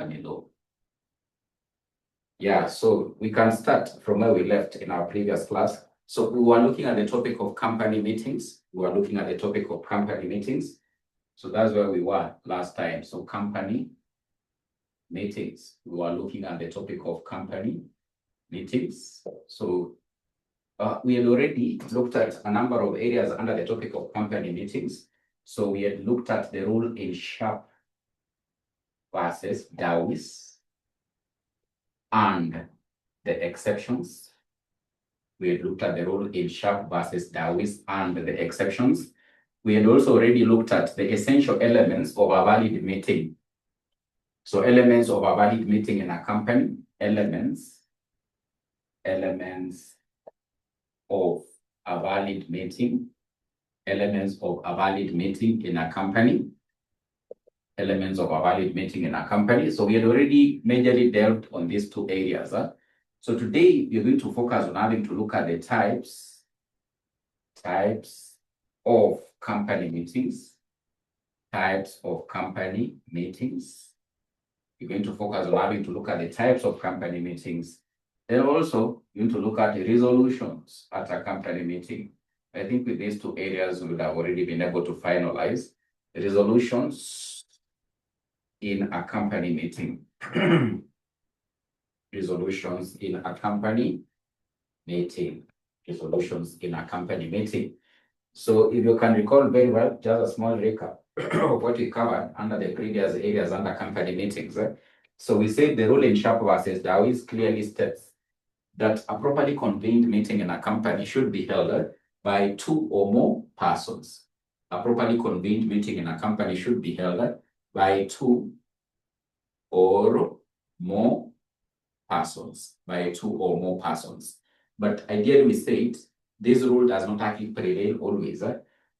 company law. Yeah, so we can start from where we left in our previous class. So we were looking at the topic of company meetings. So that's where we were last time. So company meetings. We were looking at the topic of company meetings. So we had already looked at a number of areas under the topic of company meetings. So we had looked at the rule in Sharp versus Dawes and the exceptions. We had looked at the rule in Sharp versus Dawes and the exceptions. We had also already looked at the essential elements of a valid meeting. So elements of a valid meeting in a company, elements of a valid meeting, elements of a valid meeting in a company, elements of a valid meeting in a company. So we had already majorly dealt on these two areas. So today we're going to focus on having to look at the types of company meetings, We're going to focus on having to look at the types of company meetings. Then also going to look at the resolutions at a company meeting. I think with these two areas, we would have already been able to finalize the resolutions in a company meeting. Resolutions in a company meeting. So if you can recall very well, just a small recap of what we covered under the previous areas under company meetings. So we said the rule in Sharp versus Dawes clearly states that a properly convened meeting in a company should be held by 2 or more persons. A properly convened meeting in a company should be held by 2 or more persons. But ideally, we said this rule does not actually prevail always.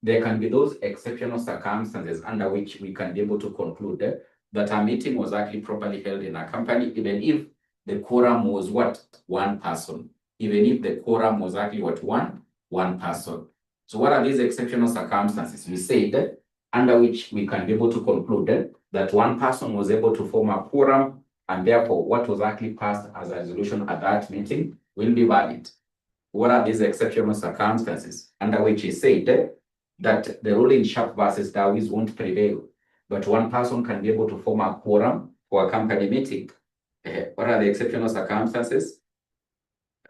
There can be those exceptional circumstances under which we can be able to conclude that a meeting was actually properly held in a company, even if the quorum was what? 1 person. Even if the quorum was actually what? One person. So what are these exceptional circumstances? We said under which we can be able to conclude that 1 person was able to form a quorum, and therefore what was actually passed as a resolution at that meeting will be valid. What are these exceptional circumstances under which he said that the rule in Sharp versus Dawes won't prevail, but 1 person can be able to form a quorum for a company meeting? What are the exceptional circumstances?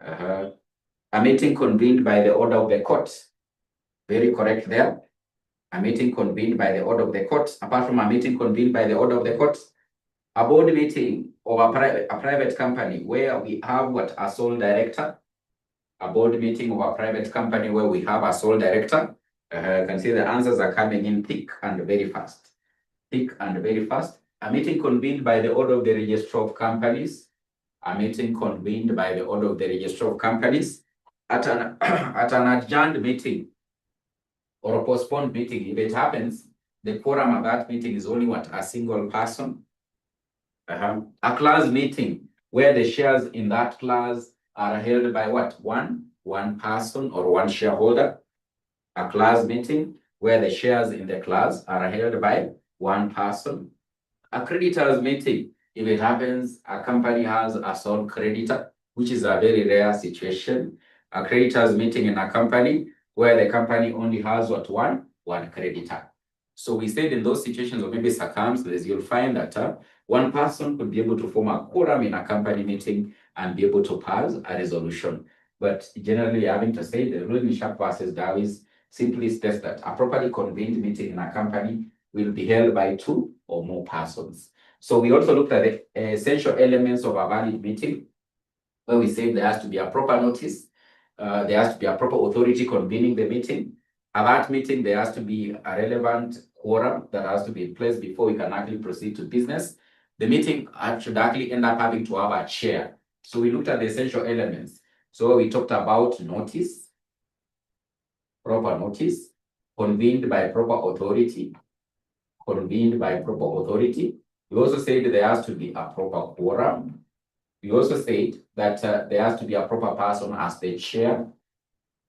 A meeting convened by the order of the court. Very correct there. A meeting convened by the order of the court. Apart from a meeting convened by the order of the court, a board meeting of a private company where we have what? A sole director. A board meeting of a private company where we have a sole director. You can see the answers are coming in thick and very fast. A meeting convened by the order of the registrar of companies. A meeting convened by the order of the registrar of companies. At an adjourned meeting or a postponed meeting, if it happens, the quorum of that meeting is only what? A single person. A class meeting where the shares in that class are held by what? One person or 1 shareholder. A class meeting where the shares in the class are held by 1 person. A creditors meeting, if it happens, a company has a sole creditor, which is a very rare situation. A creditors meeting in a company where the company only has what? One creditor. So we said in those situations or maybe circumstances, you'll find that 1 person could be able to form a quorum in a company meeting and be able to pass a resolution. But generally, having to say the rule in Sharp versus Dawes simply states that a properly convened meeting in a company will be held by 2 or more persons. So we also looked at the essential elements of a valid meeting, where we said there has to be a proper notice, there has to be a proper authority convening the meeting. At that meeting, there has to be a relevant quorum that has to be in place before we can actually proceed to business. The meeting should actually end up having to have a chair. So we looked at the essential elements. So we talked about notice, proper notice, convened by proper authority. We also said there has to be a proper quorum. We also said that there has to be a proper person as the chair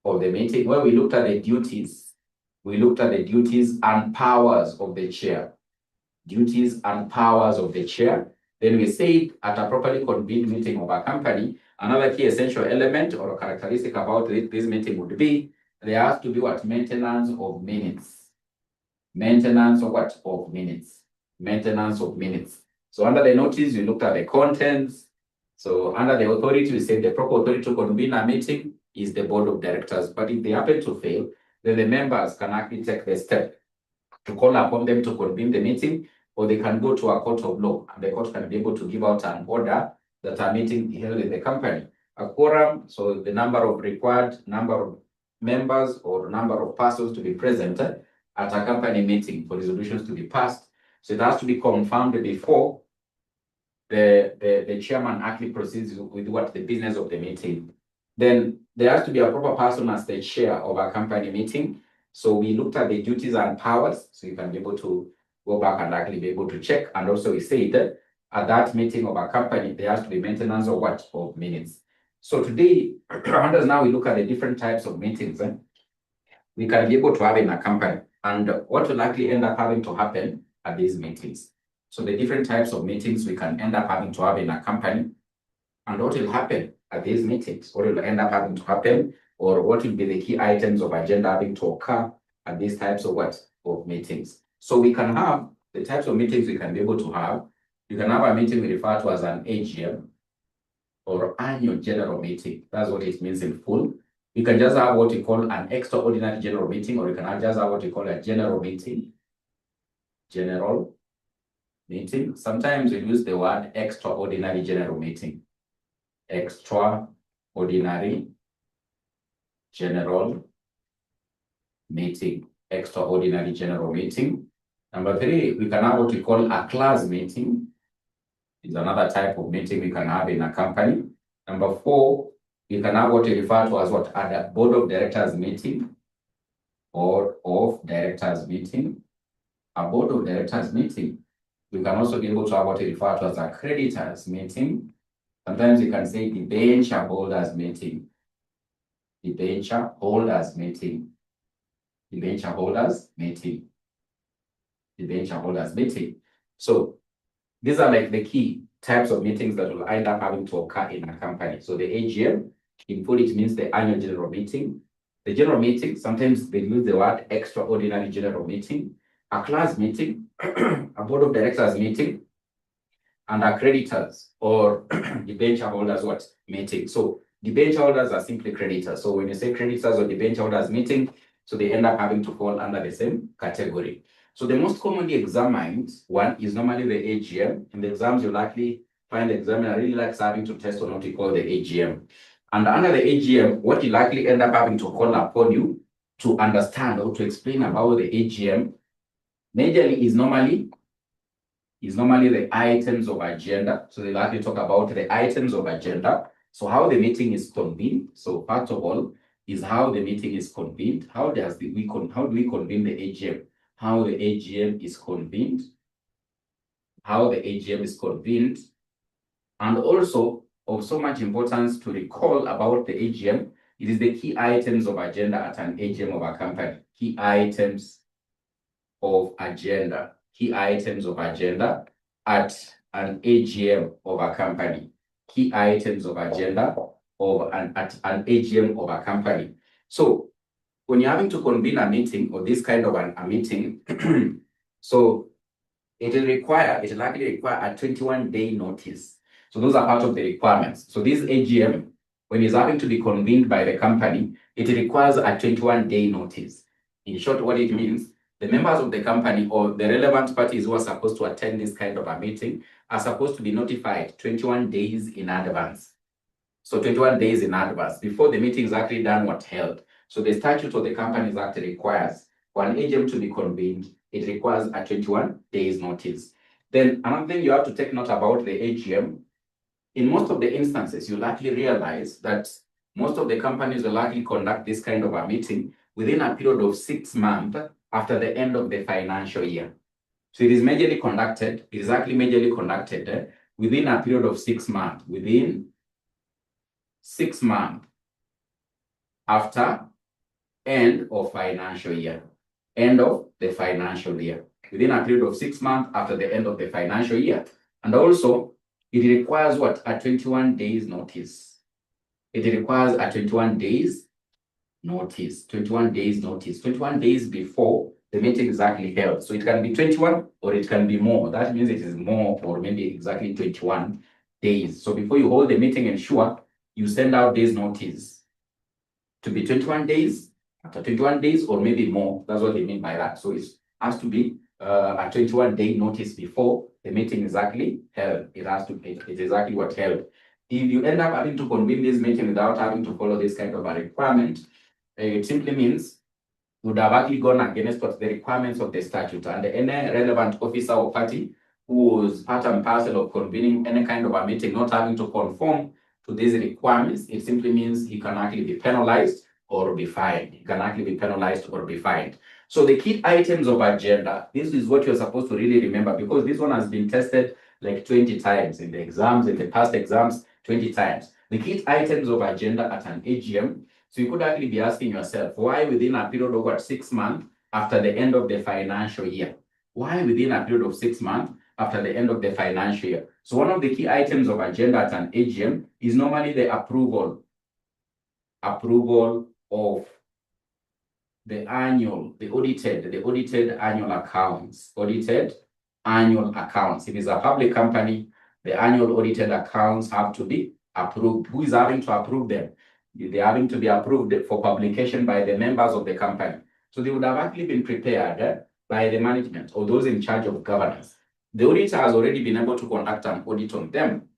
of the meeting, where we looked at the duties. We looked at the duties and powers of the chair. Then we said at a properly convened meeting of a company, another key essential element or characteristic about this meeting would be there has to be what? Maintenance of minutes. Maintenance of what? Of minutes. Maintenance of minutes. So under the notice, you looked at the contents. So under the authority, we said the proper authority to convene a meeting is the board of directors. But if they happen to fail, then the members can actually take the step to call upon them to convene the meeting, or they can go to a court of law, and the court can be able to give out an order that a meeting be held in the company. A quorum, so the number of required number of members or number of persons to be present at a company meeting for resolutions to be passed. So it has to be confirmed before the chairman actually proceeds with what the business of the meeting. Then there has to be a proper person as the chair of a company meeting. So we looked at the duties and powers, so you can be able to go back and actually be able to check. And also we say that at that meeting of a company, there has to be maintenance of what? Of minutes. So today, now we look at the different types of meetings we can be able to have in a company and what will likely end up having to happen at these meetings. So the different types of meetings we can end up having to have in a company and what will happen at these meetings, what will end up having to happen, or what will be the key items of agenda having to occur at these types of what? Of meetings. So we can have the types of meetings we can be able to have. You can have a meeting we refer to as an AGM or annual general meeting. That's what it means in full. You can just have what we call an extraordinary general meeting, or you can just have what we call a general meeting. General meeting. Sometimes we use the word extraordinary general meeting. Extraordinary general meeting. Extraordinary general meeting. Number 3, we can have what we call a class meeting. It's another type of meeting we can have in a company. Number 4, you can have what we refer to as what? A board of directors meeting. Board of directors meeting. A board of directors meeting. You can also be able to have what we refer to as a creditors meeting. Sometimes you can say debenture holders meeting. Debenture holders meeting. Debenture holders meeting. Debenture holders meeting. So these are like the key types of meetings that will end up having to occur in a company. So the AGM, in full, it means the annual general meeting. The general meeting, sometimes they use the word extraordinary general meeting, a class meeting, a board of directors meeting, and a creditors or debenture holders what? Meeting. So debenture holders are simply creditors. So when you say creditors or debenture holders meeting, so they end up having to fall under the same category. So the most commonly examined one is normally the AGM. In the exams, you'll likely find the examiner really likes having to test on what we call the AGM. And under the AGM, what you likely end up having to call upon you to understand or to explain about the AGM majorly is normally the items of agenda. So they likely talk about the items of agenda. So how the meeting is convened. So first of all is how the meeting is convened. How do we convene the AGM? How the AGM is convened. How the AGM is convened. And also of so much importance to recall about the AGM, it is the key items of agenda at an AGM of a company. Key items of agenda. Key items of agenda at an AGM of a company. Key items of agenda at an AGM of a company. So when you're having to convene a meeting or this kind of a meeting, so it will likely require a 21-day notice. So those are part of the requirements. So this AGM, when it's having to be convened by the company, it requires a 21-day notice. In short, what it means, the members of the company or the relevant parties who are supposed to attend this kind of a meeting are supposed to be notified 21 days in advance. So 21 days in advance before the meeting is actually done or held. So the statute of the Companies Act requires for an AGM to be convened, it requires a 21 days notice. Then another thing you have to take note about the AGM, in most of the instances, you likely realize that most of the companies will likely conduct this kind of a meeting within a period of 6 months after the end of the financial year. So it is majorly conducted within a period of 6 months, within 6 months after end of financial year. End of the financial year. Within a period of 6 months after the end of the financial year. And also, it requires what? A 21 days notice. It requires a 21 days notice, 21 days notice, 21 days before the meeting is actually held. So it can be 21 or it can be more. That means it is more or maybe exactly 21 days. So before you hold the meeting, ensure you send out days notice to be 21 days, after 21 days, or maybe more. That's what they mean by that. So it has to be a 21-day notice before the meeting is actually held. It has to be, it is exactly what held. If you end up having to convene this meeting without having to follow this kind of a requirement, it simply means you would have actually gone against what the requirements of the statute, and any relevant officer or party who was part and parcel of convening any kind of a meeting not having to conform to these requirements, it simply means he can actually be penalized or be fined. He can actually be penalized or be fined. So the key items of agenda, this is what you're supposed to really remember, because this one has been tested like 20 times in the exams, in the past exams, 20 times. The key items of agenda at an AGM. So you could actually be asking yourself, why within a period of 6 months after the end of the financial year? Why within a period of 6 months after the end of the financial year? So one of the key items of agenda at an AGM is normally the approval of the audited annual accounts, audited annual accounts. If it's a public company, the annual audited accounts have to be approved. Who is having to approve them? They're having to be approved for publication by the members of the company. So they would have actually been prepared by the management or those in charge of governance. The auditor has already been able to conduct an audit on them.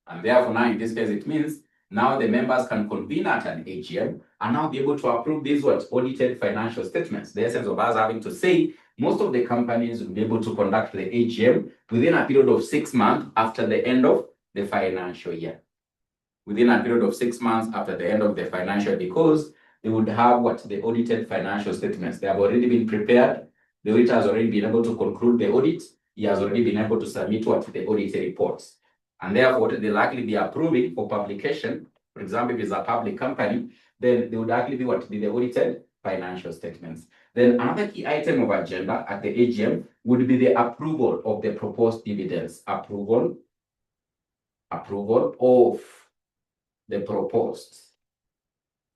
And therefore, now in this case, it means now the members can convene at an AGM and now be able to approve these audited financial statements. The essence of us having to say, most of the companies will be able to conduct the AGM within a period of 6 months after the end of the financial year. Within a period of 6 months after the end of the financial year, because they would have the audited financial statements. They have already been prepared. The auditor has already been able to conclude the audit. He has already been able to submit the audit reports. And therefore, they'll likely be approving for publication. For example, if it's a public company, then they would actually be the audited financial statements. Then another key item of agenda at the AGM would be the approval of the proposed dividends. Approval of the proposed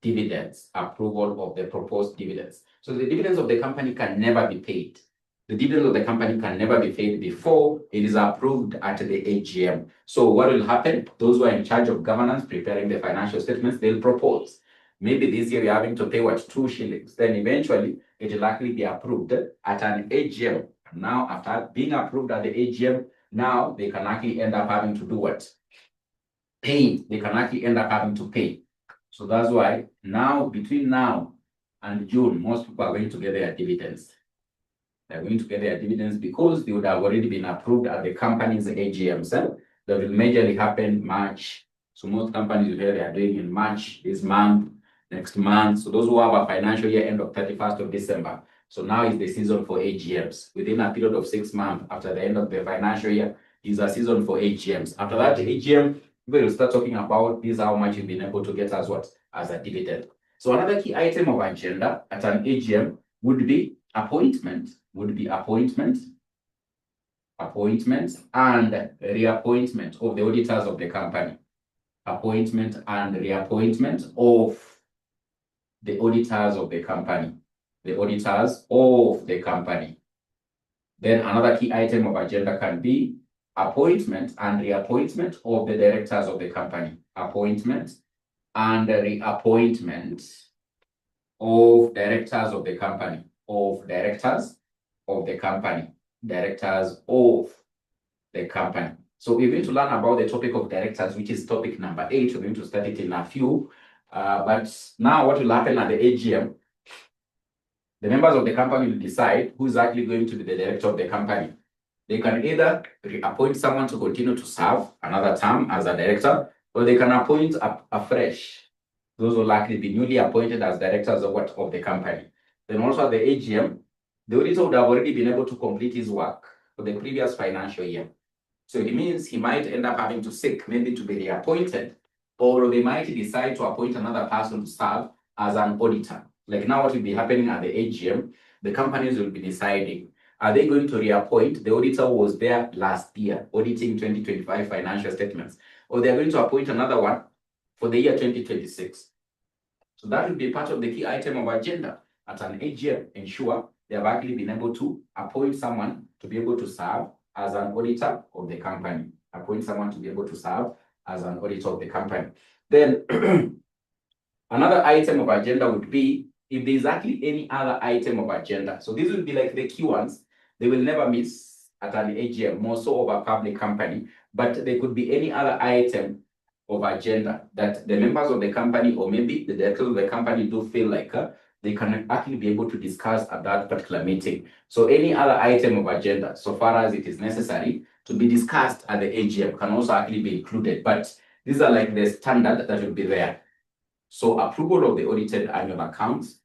dividends. Approval of the proposed dividends. So the dividends of the company can never be paid. The dividends of the company can never be paid before it is approved at the AGM. So what will happen? Those who are in charge of governance preparing the financial statements, they'll propose. Maybe this year you're having to pay 2 shillings. Then eventually it will likely be approved at an AGM. Now, after being approved at the AGM, now they can actually end up having to do what? Pay. They can actually end up having to pay. So that's why now, between now and June, most people are going to get their dividends. They're going to get their dividends because they would have already been approved at the company's AGM. So that will majorly happen March. So most companies here, they are doing in March, this month, next month. So those who have a financial year end of 31st of December. So now is the season for AGMs. Within a period of 6 months after the end of the financial year is a season for AGMs. After that, the AGM, we will start talking about this, how much you've been able to get as what? As a dividend. So another key item of agenda at an AGM would be appointment and reappointment of the auditors of the company. Appointment and reappointment of the auditors of the company. The auditors of the company. Then another key item of agenda can be appointment and reappointment of the directors of the company. Appointment and reappointment of directors of the company. Directors of the company. So we're going to learn about the topic of directors, which is topic number 8. We're going to start it in a few. But now what will happen at the AGM, the members of the company will decide who's actually going to be the director of the company. They can either reappoint someone to continue to serve another term as a director, or they can appoint afresh. Those will likely be newly appointed as directors of the company. Then also at the AGM, the auditor would have already been able to complete his work for the previous financial year. So it means he might end up having to seek maybe to be reappointed, or they might decide to appoint another person to serve as an auditor. Like now what will be happening at the AGM, the companies will be deciding Are they going to reappoint the auditor who was there last year, auditing 2025 financial statements? Or they're going to appoint another one for the year 2026? So that will be part of the key item of agenda at an AGM. Ensure they have actually been able to appoint someone to be able to serve as an auditor of the company. Appoint someone to be able to serve as an auditor of the company. Then another item of agenda would be if there's actually any other item of agenda. So these will be like the key ones. They will never miss at an AGM, more so of a public company, but there could be any other item of agenda that the members of the company or maybe the directors of the company do feel like they can actually be able to discuss at that particular meeting. So any other item of agenda, so far as it is necessary to be discussed at the AGM, can also actually be included. But these are like the standard that will be there. So approval of the audited annual accounts,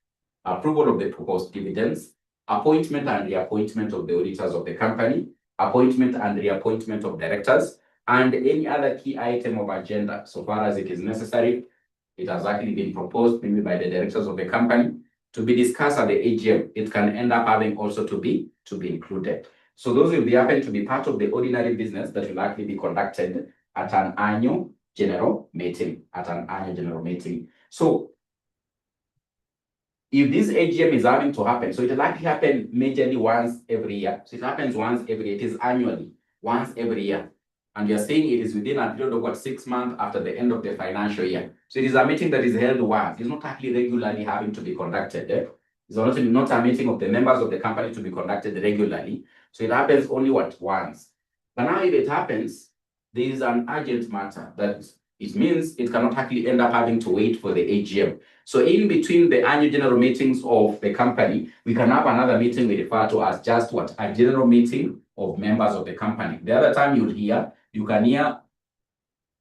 approval of the proposed dividends, appointment and reappointment of the auditors of the company, appointment and reappointment of directors, and any other key item of agenda, so far as it is necessary, it has actually been proposed maybe by the directors of the company to be discussed at the AGM. It can end up having also to be included. So those will be happen to be part of the ordinary business that will actually be conducted at an annual general meeting. So if this AGM is having to happen, so it will actually happen majorly once every year. So it happens once every year. It is annually, once every year. And we are saying it is within a period of 6 months after the end of the financial year. So it is a meeting that is held once. It's not actually regularly having to be conducted. It's also not a meeting of the members of the company to be conducted regularly. So it happens only once. But now if it happens, there is an urgent matter that it means it cannot actually end up having to wait for the AGM. So in between the annual general meetings of the company, we can have another meeting we refer to as just a general meeting of members of the company. The other time you can hear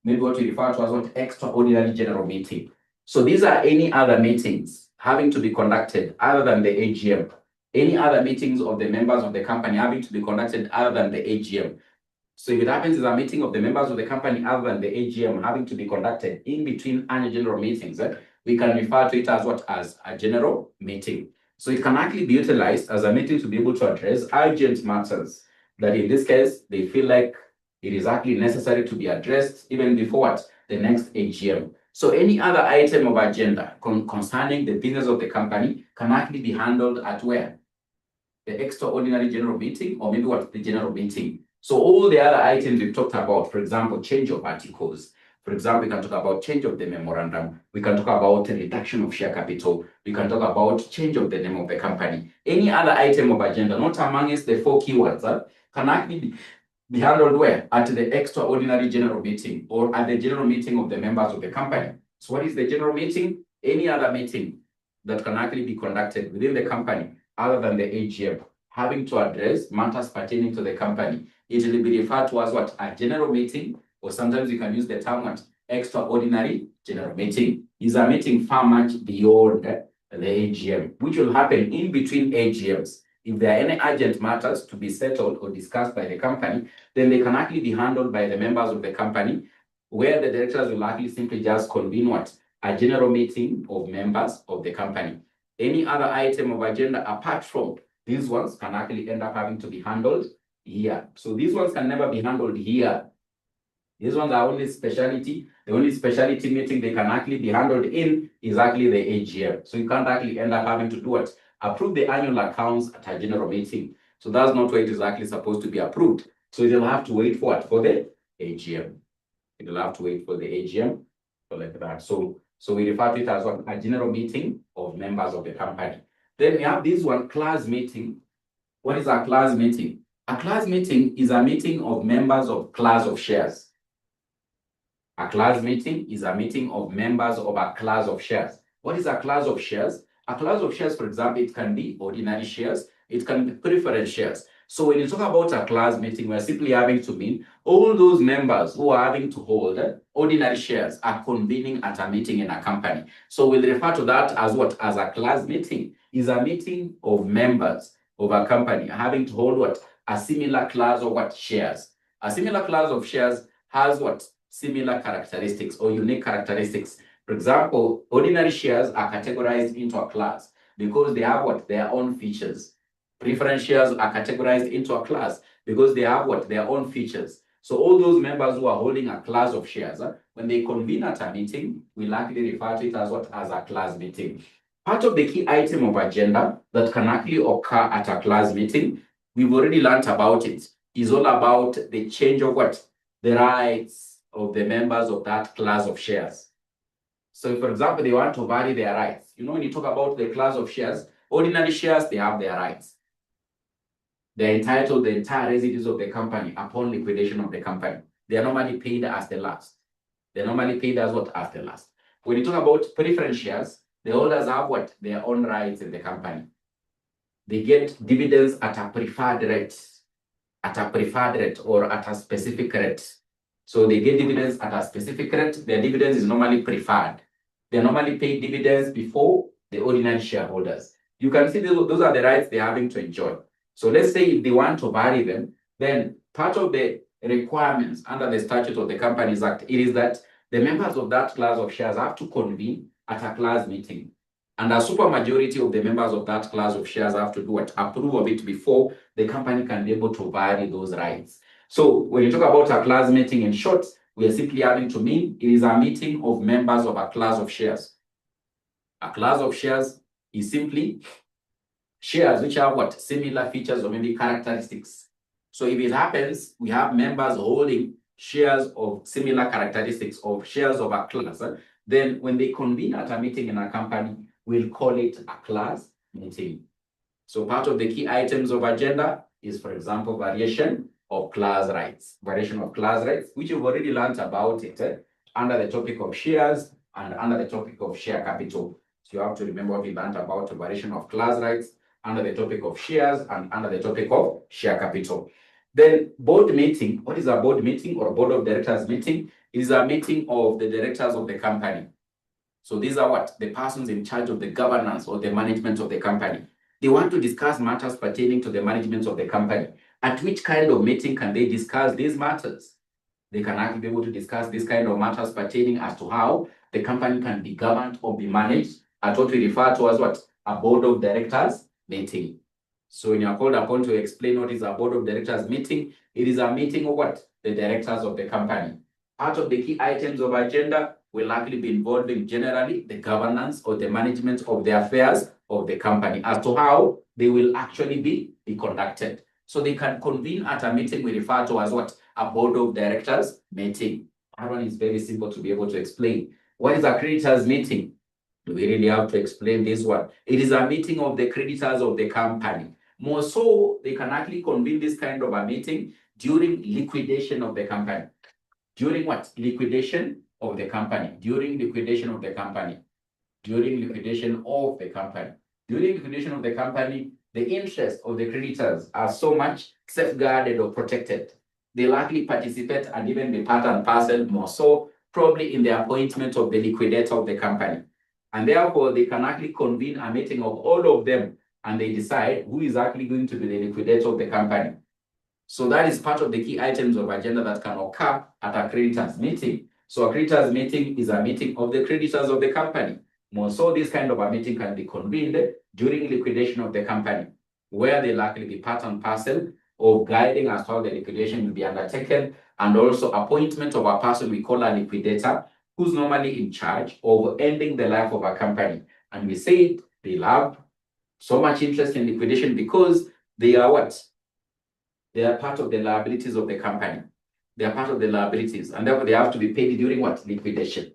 maybe what we refer to as extraordinary general meeting. So these are any other meetings having to be conducted other than the AGM. Any other meetings of the members of the company having to be conducted other than the AGM. So if it happens is a meeting of the members of the company other than the AGM having to be conducted in between annual general meetings, we can refer to it as a general meeting. So it can actually be utilized as a meeting to be able to address urgent matters that in this case, they feel like it is actually necessary to be addressed even before the next AGM. So any other item of agenda concerning the business of the company can actually be handled at where? The extraordinary general meeting or maybe the general meeting. So all the other items we've talked about, for example, change of articles. For example, we can talk about change of the memorandum. We can talk about the reduction of share capital. We can talk about change of the name of the company. Any other item of agenda, not amongst the 4 keywords, can actually be handled where? At the extraordinary general meeting or at the general meeting of the members of the company. So what is the general meeting? Any other meeting that can actually be conducted within the company other than the AGM, having to address matters pertaining to the company. It will be referred to as a general meeting, or sometimes you can use the term extraordinary general meeting. Is a meeting far much beyond the AGM, which will happen in between AGMs. If there are any urgent matters to be settled or discussed by the company, then they can actually be handled by the members of the company, where the directors will actually simply just convene a general meeting of members of the company. Any other item of agenda apart from these ones can actually end up having to be handled here. So these ones can never be handled here. These ones are only specialty. The only specialty meeting they can actually be handled in is actually the AGM. So you can't actually end up having to do approve the annual accounts at a general meeting. So that's not where it is actually supposed to be approved. So it'll have to wait for the AGM. It'll have to wait for the AGM, so like that. So we refer to it as a general meeting of members of the company. Then we have this one, class meeting. What is a class meeting? A class meeting is a meeting of members of class of shares. A class meeting is a meeting of members of a class of shares. What is a class of shares? A class of shares, for example, it can be ordinary shares, it can be preference shares. So when you talk about a class meeting, we're simply having to mean all those members who are having to hold ordinary shares are convening at a meeting in a company. So we'll refer to that as as a class meeting. Is a meeting of members of a company having to hold a similar class of shares. A similar class of shares has similar characteristics or unique characteristics. For example, ordinary shares are categorized into a class because they have their own features. Preference shares are categorized into a class because they have what? Their own features. So all those members who are holding a class of shares, when they convene at a meeting, we likely refer to it as what? As a class meeting. Part of the key item of agenda that can actually occur at a class meeting, we've already learned about it, is all about the change of what? The rights of the members of that class of shares. So for example, they want to vary their rights. You know, when you talk about the class of shares, ordinary shares, they have their rights. They're entitled to the entire residues of the company upon liquidation of the company. They are normally paid as the last. They're normally paid as what? As the last. When you talk about preference shares, the holders have what? Their own rights in the company. They get dividends at a preferred rate, or at a specific rate. So they get dividends at a specific rate. Their dividends is normally preferred. They're normally paid dividends before the ordinary shareholders. You can see those are the rights they're having to enjoy. So let's say if they want to vary them, then part of the requirements under the Statute of the Companies Act, it is that the members of that class of shares have to convene at a class meeting. And a supermajority of the members of that class of shares have to do what? Approve of it before the company can be able to vary those rights. So when you talk about a class meeting, in short, we are simply having to mean it is a meeting of members of a class of shares. A class of shares is simply shares which have what? Similar features or maybe characteristics. So if it happens, we have members holding shares of similar characteristics of shares of a class, then when they convene at a meeting in a company, we'll call it a class meeting. So part of the key items of agenda is, for example, variation of class rights. Variation of class rights, which you've already learned about it under the topic of shares and under the topic of share capital. So you have to remember what we learned about variation of class rights under the topic of shares and under the topic of share capital. Then board meeting. What is a board meeting or a board of directors meeting? It is a meeting of the directors of the company. So these are what? The persons in charge of the governance or the management of the company. They want to discuss matters pertaining to the management of the company. At which kind of meeting can they discuss these matters? They can actually be able to discuss these kind of matters pertaining as to how the company can be governed or be managed at what we refer to as what? A board of directors meeting. So when you are called upon to explain what is a board of directors meeting, it is a meeting of what? The directors of the company. Part of the key items of agenda will likely be involving generally the governance or the management of the affairs of the company as to how they will actually be conducted. So they can convene at a meeting we refer to as what? A board of directors meeting. That one is very simple to be able to explain. What is a creditors meeting? We really have to explain this one. It is a meeting of the creditors of the company. More so, they can actually convene this kind of a meeting during liquidation of the company. During what? Liquidation of the company. During liquidation of the company. During liquidation of the company. During liquidation of the company, the interests of the creditors are so much safeguarded or protected. They likely participate and even be part and parcel more so, probably in the appointment of the liquidator of the company. And therefore, they can actually convene a meeting of all of them and they decide who is actually going to be the liquidator of the company. So that is part of the key items of agenda that can occur at a creditors meeting. So a creditors meeting is a meeting of the creditors of the company. More so, this kind of a meeting can be convened during liquidation of the company, where they likely be part and parcel of guiding as to how the liquidation will be undertaken, and also appointment of a person we call a liquidator, who's normally in charge of ending the life of a company. And we said they'll have so much interest in liquidation because they are what? They are part of the liabilities of the company. They are part of the liabilities, and therefore they have to be paid during what? Liquidation.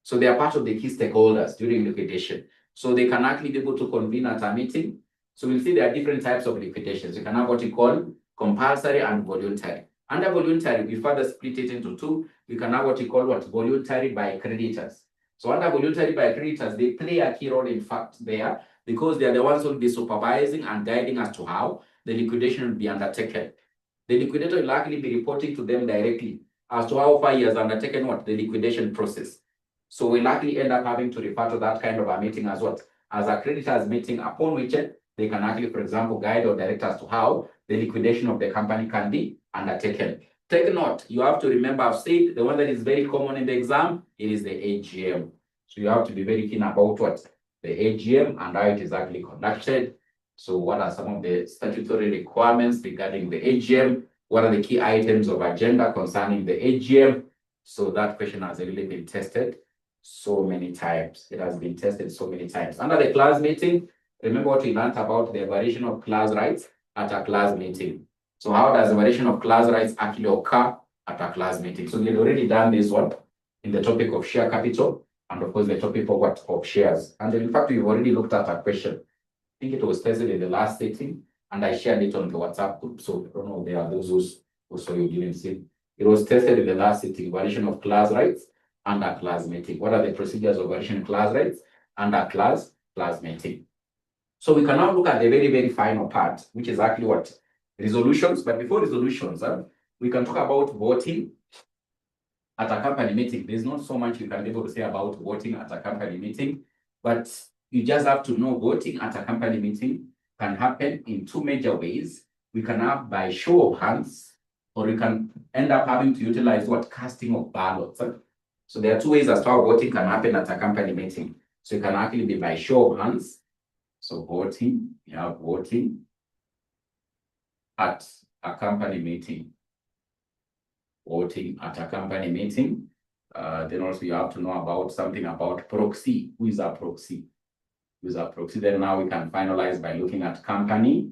So they are part of the key stakeholders during liquidation. So they can actually be able to convene at a meeting. So we'll see there are different types of liquidations. You can have what you call compulsory and voluntary. Under voluntary, we further split it into two. We can have what you call what? Voluntary by creditors. So under voluntary by creditors, they play a key role in fact there because they are the ones who will be supervising and guiding as to how the liquidation will be undertaken. The liquidator will likely be reporting to them directly as to how far he has undertaken what? The liquidation process. So we likely end up having to refer to that kind of a meeting as what? As a creditors meeting, upon which they can actually, for example, guide or direct as to how the liquidation of the company can be undertaken. Take note, you have to remember, I've said the one that is very common in the exam, it is the AGM. So you have to be very keen about what? The AGM and how it is actually conducted. So what are some of the statutory requirements regarding the AGM? What are the key items of agenda concerning the AGM? So that question has really been tested so many times. It has been tested so many times. Under the class meeting, remember what we learned about the variation of class rights at a class meeting. So how does the variation of class rights actually occur at a class meeting? So we had already done this one in the topic of share capital, and of course the topic of what? Of shares. And in fact, we've already looked at a question. I think it was tested in the last sitting, and I shared it on the WhatsApp group. So I don't know, there are those who saw you didn't see. It was tested in the last sitting, variation of class rights under class meeting. What are the procedures of variation of class rights under class meeting? So we can now look at the very, very final part, which is actually what? Resolutions. But before resolutions, we can talk about voting at a company meeting. There's not so much you can be able to say about voting at a company meeting, but you just have to know voting at a company meeting can happen in two major ways. We can have by show of hands, or we can end up having to utilize what? Casting of ballots. So there are two ways as to how voting can happen at a company meeting. So it can actually be by show of hands. So voting, you have voting at a company meeting. Voting at a company meeting. Then also you have to know about something about proxy. Who is a proxy? Who is a proxy? Then now we can finalize by looking at company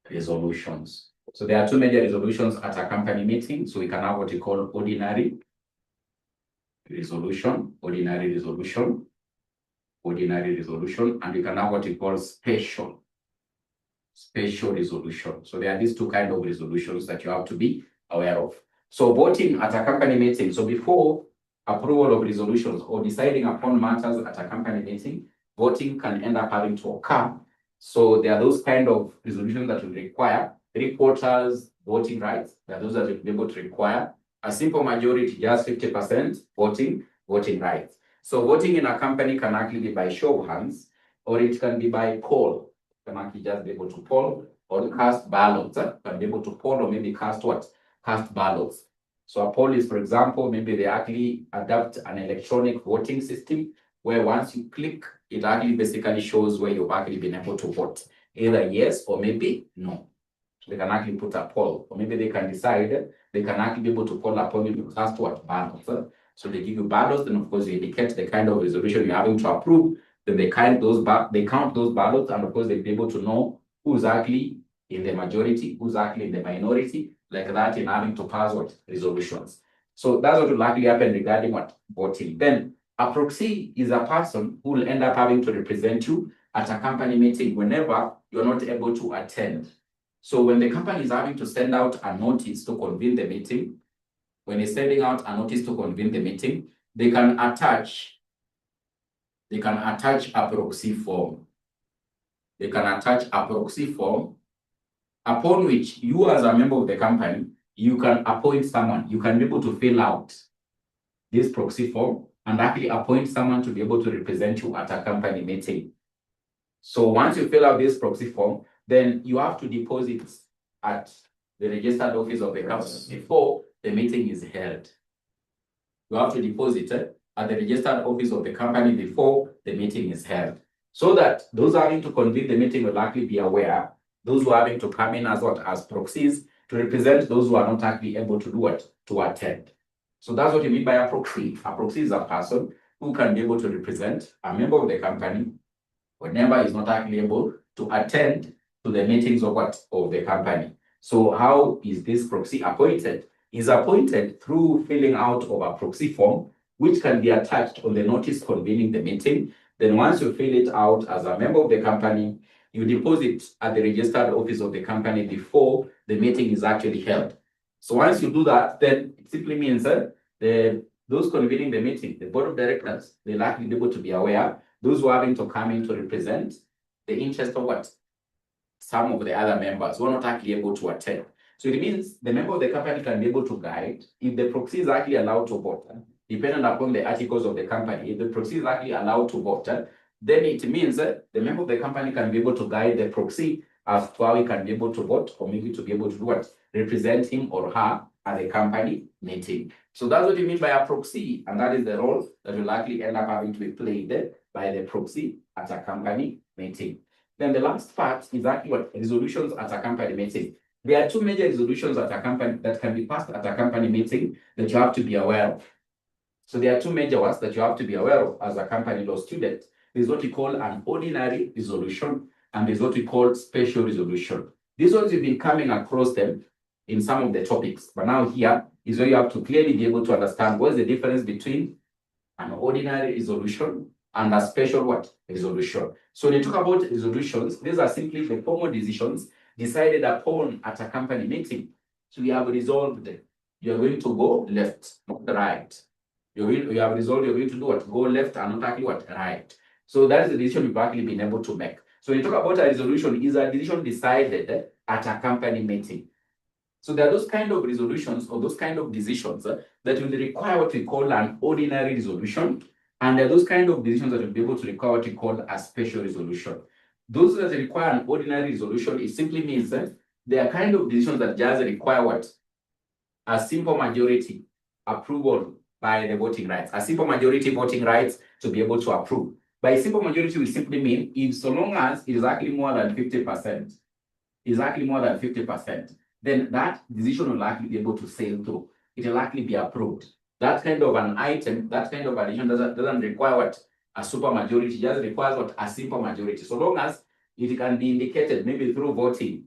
resolutions. So there are two major resolutions at a company meeting. So we can have what we call ordinary resolution, ordinary resolution, ordinary resolution, and we can have what we call special resolution. So there are these two kinds of resolutions that you have to be aware of. So voting at a company meeting. So before approval of resolutions or deciding upon matters at a company meeting, voting can end up having to occur. So there are those kind of resolutions that will require 3/4 voting rights. There are those that will be able to require a simple majority, just 50% voting rights. So voting in a company can actually be by show of hands, or it can be by poll. You can actually just be able to poll or cast ballots. Can be able to poll or maybe cast what? Cast ballots. So a poll is, for example, maybe they actually adapt an electronic voting system where once you click, it actually basically shows where you've actually been able to vote, either yes or maybe no. So they can actually put a poll, or maybe they can decide they can actually be able to call upon you to cast what? Ballots. So they give you ballots, then of course you indicate the kind of resolution you're having to approve. Then they count those ballots, and of course they'll be able to know who's actually in the majority, who's actually in the minority, like that, in having to pass what? Resolutions. So that's what will likely happen regarding what? Voting. Then a proxy is a person who will end up having to represent you at a company meeting whenever you're not able to attend. So when the company is having to send out a notice to convene the meeting, when it's sending out a notice to convene the meeting, they can attach a proxy form. They can attach a proxy form upon which you, as a member of the company, you can appoint someone. You can be able to fill out this proxy form and actually appoint someone to be able to represent you at a company meeting. So once you fill out this proxy form, then you have to deposit at the registered office of the company before the meeting is held. You have to deposit at the registered office of the company before the meeting is held, so that those having to convene the meeting will likely be aware. Those who are having to come in as what? As proxies to represent those who are not actually able to do what? To attend. So that's what you mean by a proxy. A proxy is a person who can be able to represent a member of the company whenever is not actually able to attend to the meetings of what? Of the company. So how is this proxy appointed? Is appointed through filling out of a proxy form, which can be attached on the notice convening the meeting. Then once you fill it out as a member of the company, you deposit at the registered office of the company before the meeting is actually held. So once you do that, then it simply means that those convening the meeting, the board of directors, they'll likely be able to be aware. Those who are having to come in to represent the interest of what? Some of the other members who are not actually able to attend. So it means the member of the company can be able to guide if the proxy is actually allowed to vote, depending upon the articles of the company. If the proxy is actually allowed to vote, then it means that the member of the company can be able to guide the proxy as to how he can be able to vote, or maybe to be able to do what? Represent him or her at the company meeting. So that's what you mean by a proxy, and that is the role that will likely end up having to be played by the proxy at a company meeting. Then the last part is actually what resolutions at a company meeting. There are two major resolutions at a company that can be passed at a company meeting that you have to be aware of. So there are two major ones that you have to be aware of as a company law student. There's what we call an ordinary resolution, and there's what we call special resolution. These ones you've been coming across them in some of the topics, but now here is where you have to clearly be able to understand what's the difference between an ordinary resolution and a special what? Resolution. So when you talk about resolutions, these are simply the formal decisions decided upon at a company meeting. So we have resolved that you are going to go left, not right. You have resolved you're going to do what? Go left and not actually what? Right. So that is the decision you've actually been able to make. So when you talk about a resolution, is a decision decided at a company meeting. So there are those kind of resolutions or those kind of decisions that will require what we call an ordinary resolution. And there are those kind of decisions that will be able to require what we call a special resolution. Those that require an ordinary resolution, it simply means that they are kind of decisions that just require what? A simple majority approval by the voting rights. A simple majority voting rights to be able to approve. By simple majority will simply mean if so long as it is actually more than 50%, then that decision will likely be able to sail through. It will likely be approved. That kind of an item, that kind of addition doesn't require what? A super majority, just requires what? A simple majority. So long as it can be indicated, maybe through voting,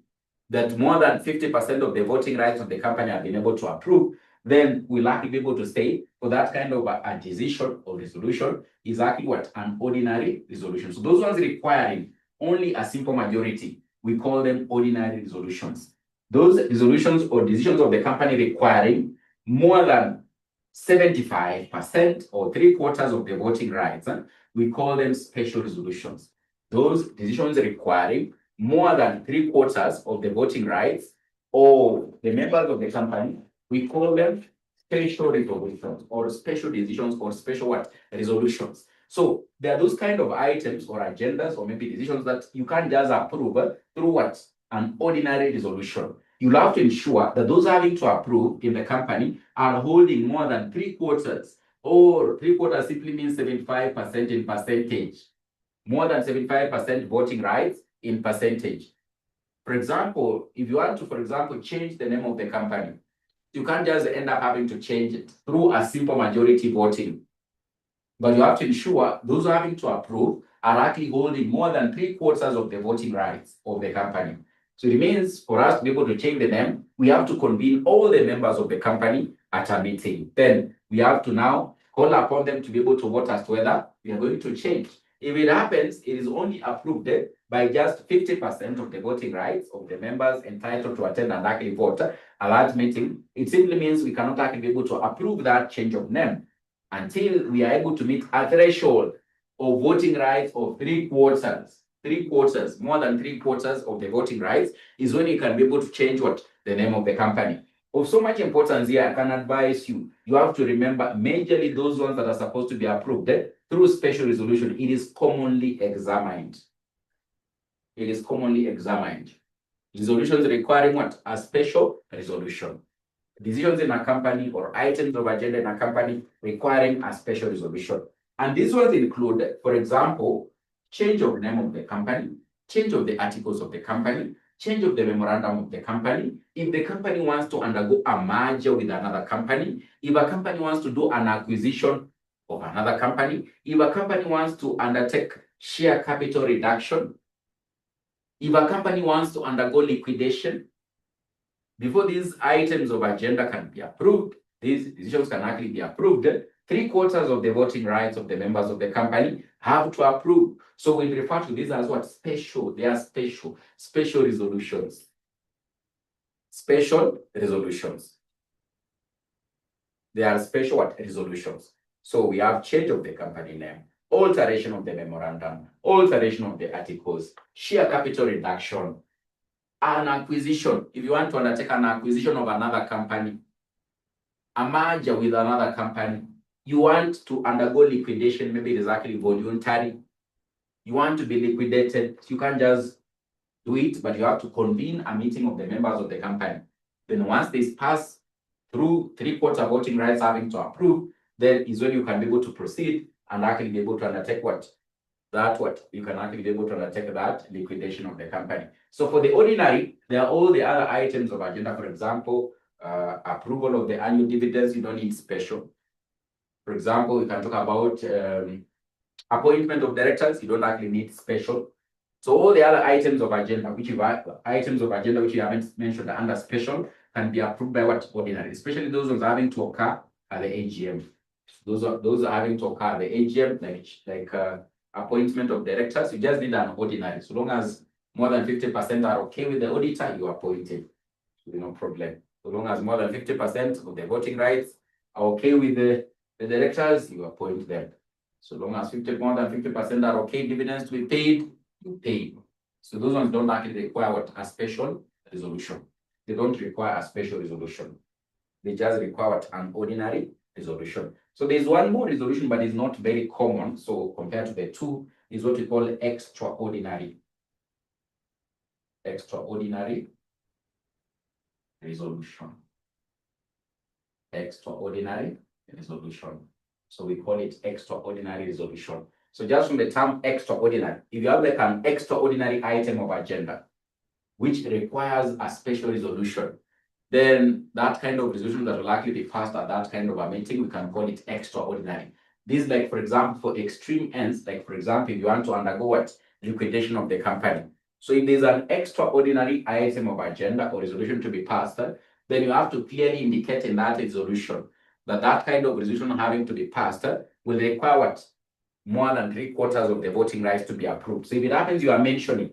that more than 50% of the voting rights of the company have been able to approve, then we'll likely be able to say for that kind of a decision or resolution is actually what? An ordinary resolution. So those ones requiring only a simple majority, we call them ordinary resolutions. Those resolutions or decisions of the company requiring more than 75% or 3/4 of the voting rights, we call them special resolutions. Those decisions requiring more than 3/4 of the voting rights or the members of the company, we call them special resolutions or special decisions or special what? Resolutions. So there are those kind of items or agendas or maybe decisions that you can't just approve through what? An ordinary resolution. You'll have to ensure that those having to approve in the company are holding more than 3/4, or 3/4 simply means 75% in percentage. More than 75% voting rights in percentage. For example, if you want to, for example, change the name of the company, you can't just end up having to change it through a simple majority voting. But you have to ensure those having to approve are actually holding more than 3/4 of the voting rights of the company. So it means for us to be able to change the name, we have to convene all the members of the company at a meeting. Then we have to now call upon them to be able to vote as to whether we are going to change. If it happens, it is only approved by just 50% of the voting rights of the members entitled to attend and actually vote at that meeting. It simply means we cannot actually be able to approve that change of name until we are able to meet a threshold of voting rights of 3/4. 3/4, more than 3/4 of the voting rights is when you can be able to change what? The name of the company. Of so much importance here, I can advise you, you have to remember majorly those ones that are supposed to be approved through special resolution. It is commonly examined. It is commonly examined. Resolutions requiring what? A special resolution. Decisions in a company or items of agenda in a company requiring a special resolution. And these ones include, for example, change of name of the company, change of the articles of the company, change of the memorandum of the company, if the company wants to undergo a merger with another company, if a company wants to do an acquisition of another company, if a company wants to undertake share capital reduction, if a company wants to undergo liquidation, before these items of agenda can be approved, these decisions can actually be approved, 3/4 of the voting rights of the members of the company have to approve. So we refer to these as what? Special. They are special resolutions. Special resolutions. They are special what? Resolutions. So we have change of the company name, alteration of the memorandum, alteration of the articles, share capital reduction, an acquisition. If you want to undertake an acquisition of another company, a merger with another company, you want to undergo liquidation, maybe it is actually voluntary. You want to be liquidated, you can't just do it, but you have to convene a meeting of the members of the company. Then once this pass through 3/4 voting rights having to approve, then is when you can be able to proceed and actually be able to undertake what? that what you can actually be able to undertake that liquidation of the company. So for the ordinary, there are all the other items of agenda. For example, approval of the annual dividends, you don't need special. For example, we can talk about appointment of directors, you don't actually need special. So all the other items of agenda, which you haven't mentioned under special, can be approved by what ordinary, especially those ones having to occur at the AGM. Those are having to occur at the AGM, like appointment of directors. You just need an ordinary. So long as more than 50% are okay with the auditor, you are appointed. No problem. So long as more than 50% of the voting rights are okay with the directors, you appoint them. So long as more than 50% are okay, dividends to be paid, you pay. So those ones don't actually require what a special resolution. They don't require a special resolution. They just require what an ordinary resolution. So there's one more resolution, but it's not very common. So compared to the two, is what we call extraordinary. Extraordinary resolution. Extraordinary resolution. So we call it extraordinary resolution. So just from the term extraordinary, if you have like an extraordinary item of agenda, which requires a special resolution, then that kind of resolution that will likely be passed at that kind of a meeting, we can call it extraordinary. This, like, for example, for extreme ends, like, for example, if you want to undergo what? Liquidation of the company. So if there's an extraordinary item of agenda or resolution to be passed, then you have to clearly indicate in that resolution that that kind of resolution having to be passed will require what? More than 3/4 of the voting rights to be approved. So if it happens, you are mentioning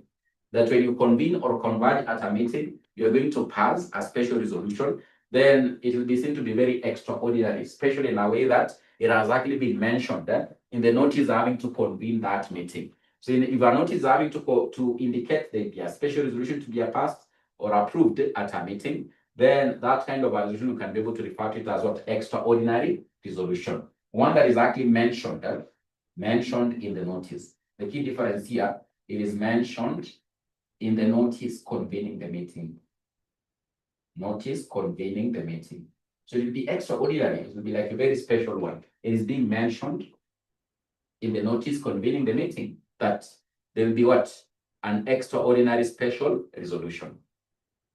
that when you convene or converge at a meeting, you're going to pass a special resolution, then it will be seen to be very extraordinary, especially in a way that it has actually been mentioned in the notice having to convene that meeting. So if a notice having to indicate there be a special resolution to be passed or approved at a meeting, then that kind of a resolution you can be able to refer to it as what? Extraordinary resolution. One that is actually mentioned in the notice. The key difference here, it is mentioned in the notice convening the meeting. Notice convening the meeting. So it will be extraordinary. It will be like a very special one. It is being mentioned in the notice convening the meeting that there will be what? An extraordinary special resolution.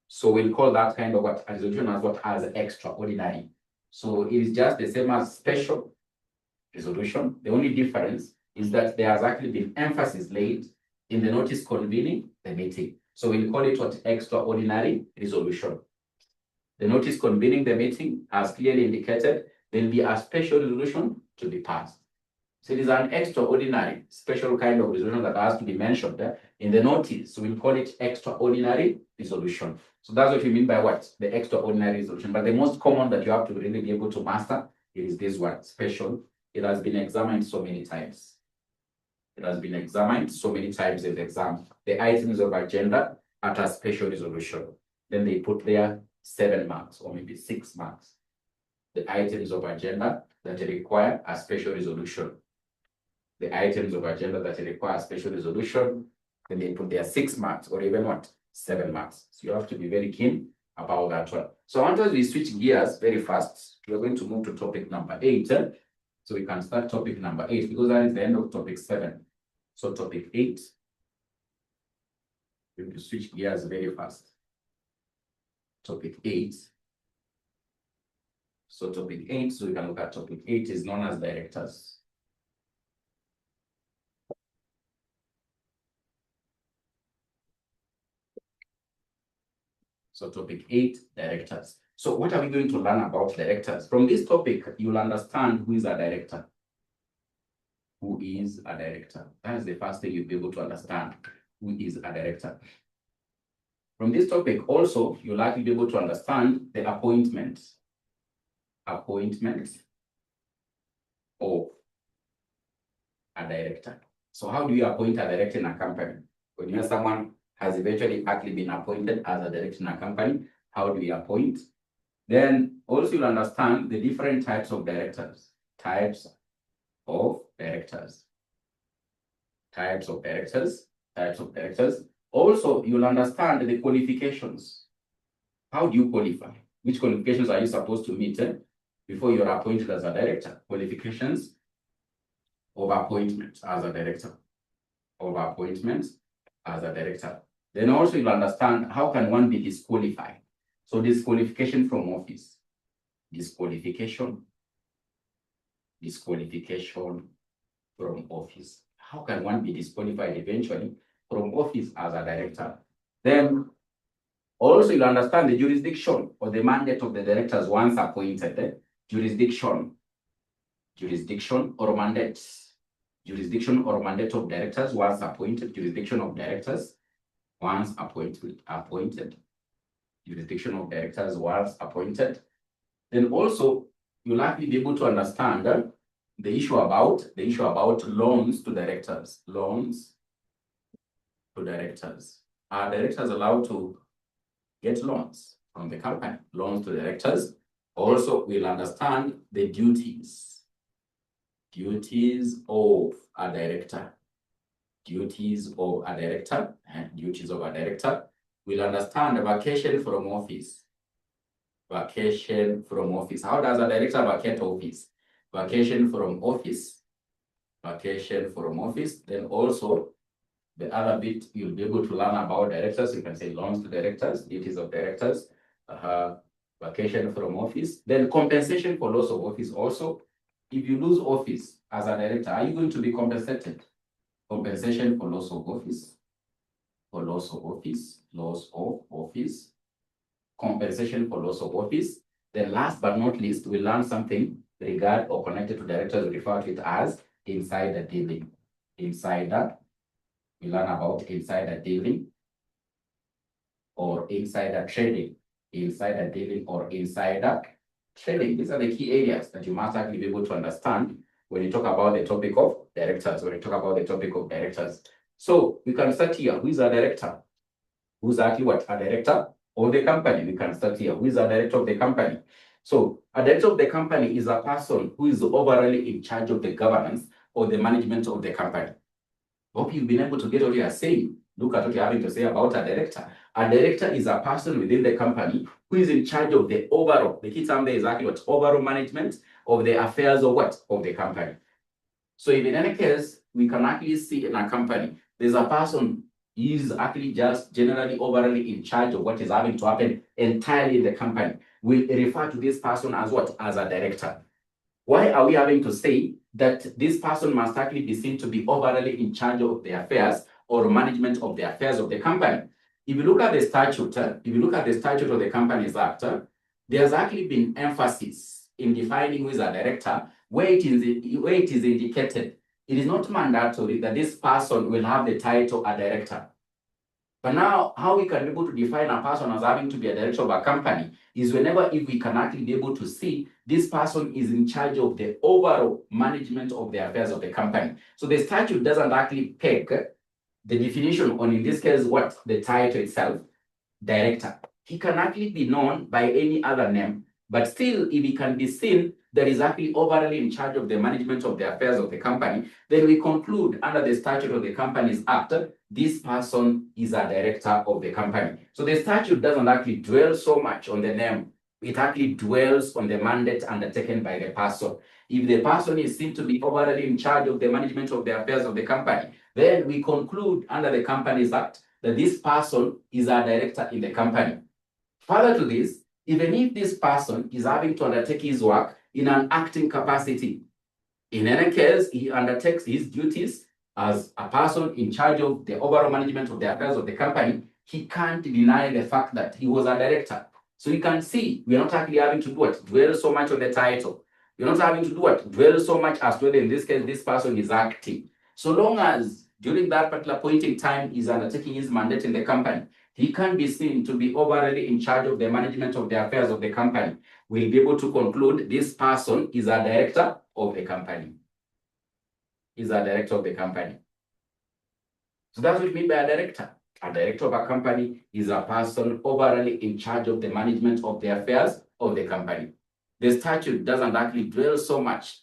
So we'll call that kind of what? A resolution as what? As extraordinary. So it is just the same as special resolution. The only difference is that there has actually been emphasis laid in the notice convening the meeting. So we'll call it what? Extraordinary resolution. The notice convening the meeting has clearly indicated there will be a special resolution to be passed. So it is an extraordinary, special kind of resolution that has to be mentioned in the notice. So we'll call it extraordinary resolution. So that's what we mean by what? The extraordinary resolution. But the most common that you have to really be able to master is this one, special. It has been examined so many times. It has been examined so many times in the exam. The items of agenda at a special resolution. Then they put there 7 marks or maybe 6 marks. The items of agenda that require a special resolution. The items of agenda that require a special resolution, then they put there 6 marks or even what? 7 marks. So you have to be very keen about that one. So once we switch gears very fast, we're going to move to topic number 8. So we can start topic number 8 because that is the end of topic 7. So topic 8, we're going to switch gears very fast. Topic 8. So topic 8, so we can look at topic 8 is known as directors. So topic 8, directors. So what are we going to learn about directors? From this topic, you'll understand who is a director. Who is a director? That is the first thing you'll be able to understand. Who is a director? From this topic also, you'll likely be able to understand the appointment of a director. So how do you appoint a director in a company? When you have someone has eventually actually been appointed as a director in a company, how do we appoint? Then also you'll understand the different types of directors. Types of directors. Also, you'll understand the qualifications. How do you qualify? Which qualifications are you supposed to meet before you're appointed as a director? Qualifications of appointment as a director. of appointment as a director. Then also you'll understand how can one be disqualified. So disqualification from office, disqualification from office. How can one be disqualified eventually from office as a director? Then also you'll understand the jurisdiction or the mandate of the directors once appointed. Jurisdiction or mandate. Jurisdiction or mandate of directors once appointed. Jurisdiction of directors once appointed. Jurisdiction of directors once appointed. Then also you'll likely be able to understand the issue about loans to directors. Loans to directors. Are directors allowed to get loans from the company? Loans to directors. Also, we'll understand the duties of a director. Duties of a director. We'll understand the vacation from office. Vacation from office. How does a director vacate office? Vacation from office. Then also, the other bit you'll be able to learn about directors. You can say loans to directors, duties of directors, vacation from office. Then compensation for loss of office also. If you lose office as a director, are you going to be compensated? Compensation for loss of office. Compensation for loss of office. Then last but not least, we learn something regard or connected to directors. We refer to it as insider dealing. We learn about insider dealing or insider trading. Insider dealing or insider trading. These are the key areas that you must actually be able to understand when you talk about the topic of directors. So we can start here. Who is a director? Who's actually what? A director of the company. We can start here. Who is a director of the company? So a director of the company is a person who is overall in charge of the governance or the management of the company. Hope you've been able to get what you are saying. Look at what you're having to say about a director. A director is a person within the company who is in charge of the overall, the key term there is actually what? Overall management of the affairs of what? Of the company. So if in any case, we can actually see in a company, there's a person who is actually just generally overall in charge of what is having to happen entirely in the company. We refer to this person as what? As a director. Why are we having to say that this person must actually be seen to be overall in charge of the affairs or management of the affairs of the company? If you look at the statute, of the Companies Act, there's actually been emphasis in defining who is a director, where it is indicated. It is not mandatory that this person will have the title a director. But now, how we can be able to define a person as having to be a director of a company is if we can actually be able to see this person is in charge of the overall management of the affairs of the company. So the statute doesn't actually peg the definition on, in this case, what? The title itself, director. He can actually be known by any other name, but still, if he can be seen that is actually overall in charge of the management of the affairs of the company, then we conclude under the statute of the Companies Act, this person is a director of the company. So the statute doesn't actually dwell so much on the name. It actually dwells on the mandate undertaken by the person. If the person is seen to be overall in charge of the management of the affairs of the company, then we conclude under the Companies Act that this person is a director in the company. Further to this, even if this person is having to undertake his work in an acting capacity, in any case, he undertakes his duties as a person in charge of the overall management of the affairs of the company, he can't deny the fact that he was a director. So you can see, we're not actually having to do what? Dwell so much on the title. We're not having to do what? Dwell so much as to whether in this case, this person is acting. So long as during that particular point in time, he's undertaking his mandate in the company, he can be seen to be overall in charge of the management of the affairs of the company. We'll be able to conclude this person is a director of the company. Is a director of the company. So that's what we mean by a director. A director of a company is a person overall in charge of the management of the affairs of the company. The statute doesn't actually dwell so much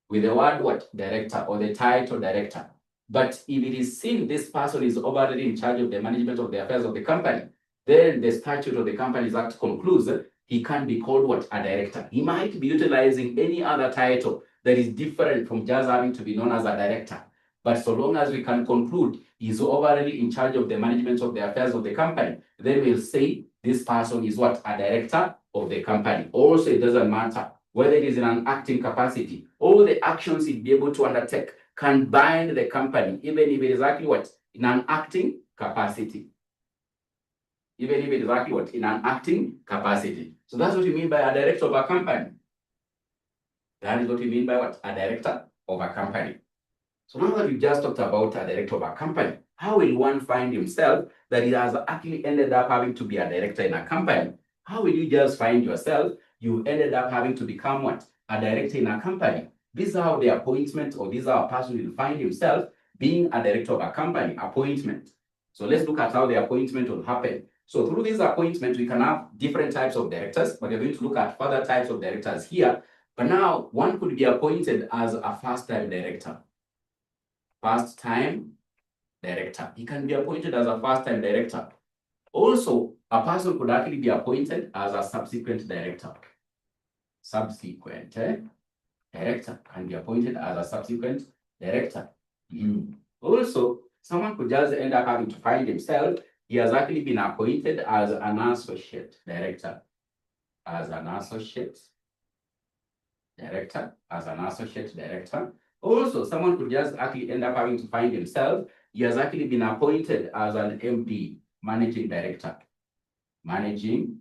with the word what? Director or the title director. But if it is seen this person is overall in charge of the management of the affairs of the company, then the statute of the Companies Act concludes he can be called what? A director. He might be utilizing any other title that is different from just having to be known as a director. But so long as we can conclude he's overall in charge of the management of the affairs of the company, then we'll say this person is what? A director of the company. Also, it doesn't matter whether it is in an acting capacity. All the actions he'd be able to undertake can bind the company, even if it is actually what? In an acting capacity. Even if it is actually what? In an acting capacity. So that's what you mean by a director of a company. That is what you mean by what? A director of a company. So now that we've just talked about a director of a company, how will one find himself that he has actually ended up having to be a director in a company? How will you just find yourself you ended up having to become what? A director in a company? This is how the appointment, or this is how a person will find himself being a director of a company, appointment. So let's look at how the appointment will happen. So through this appointment, we can have different types of directors, but we're going to look at further types of directors here. But now one could be appointed as a first-time director. First-time director. He can be appointed as a first-time director. Also, a person could actually be appointed as a subsequent director. Subsequent director can be appointed as a subsequent director. Also, someone could just end up having to find himself, he has actually been appointed as an associate director. As an associate director. As an associate director. Also, someone could just actually end up having to find himself, he has actually been appointed as an MD, managing director. Managing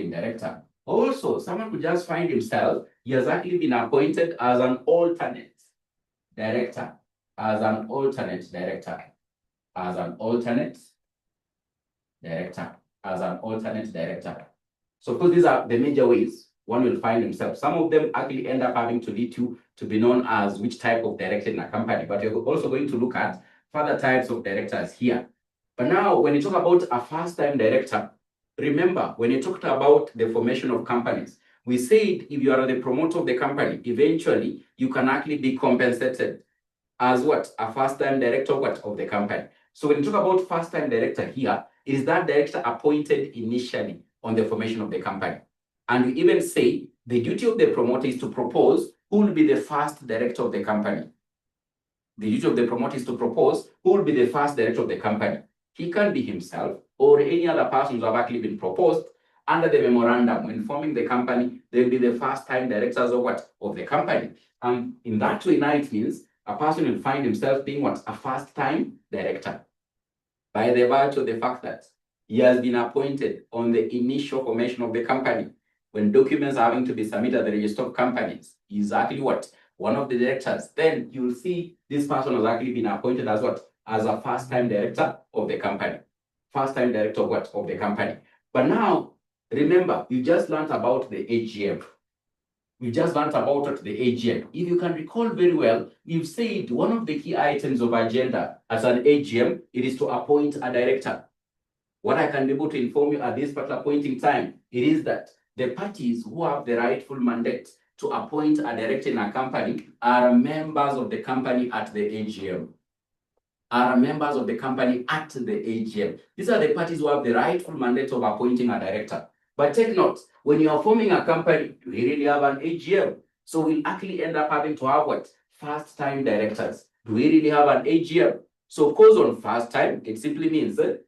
director. Also, someone could just find himself, he has actually been appointed as an alternate director. So, because these are the major ways one will find himself. Some of them actually end up having to lead you to be known as which type of director in a company, but you're also going to look at further types of directors here. But now, when you talk about a first-time director, remember, when you talked about the formation of companies, we said if you are the promoter of the company, eventually you can actually be compensated as what? A first-time director of the company. So when you talk about first-time director here, it is that director appointed initially on the formation of the company. And we even say the duty of the promoter is to propose who will be the first director of the company. The duty of the promoter is to propose who will be the first director of the company. He can be himself or any other person who have actually been proposed under the memorandum. When forming the company, they will be the first-time directors of what? Of the company. And in that way, now it means a person will find himself being what? A first-time director. By the virtue of the fact that he has been appointed on the initial formation of the company. When documents are having to be submitted at the register of companies, he's actually what? One of the directors. Then you'll see this person has actually been appointed as what? As a first-time director of the company. First-time director of what? Of the company. But now, remember, you just learned about the AGM. We just learned about the AGM. If you can recall very well, we've said one of the key items of agenda as an AGM, it is to appoint a director. What I can be able to inform you at this particular point in time, it is that the parties who have the rightful mandate to appoint a director in a company are members of the company at the AGM. These are the parties who have the rightful mandate of appointing a director. But take note, when you are forming a company, we really have an AGM. So we'll actually end up having to have what? First-time directors. Do we really have an AGM? So of course, on first time, it simply means that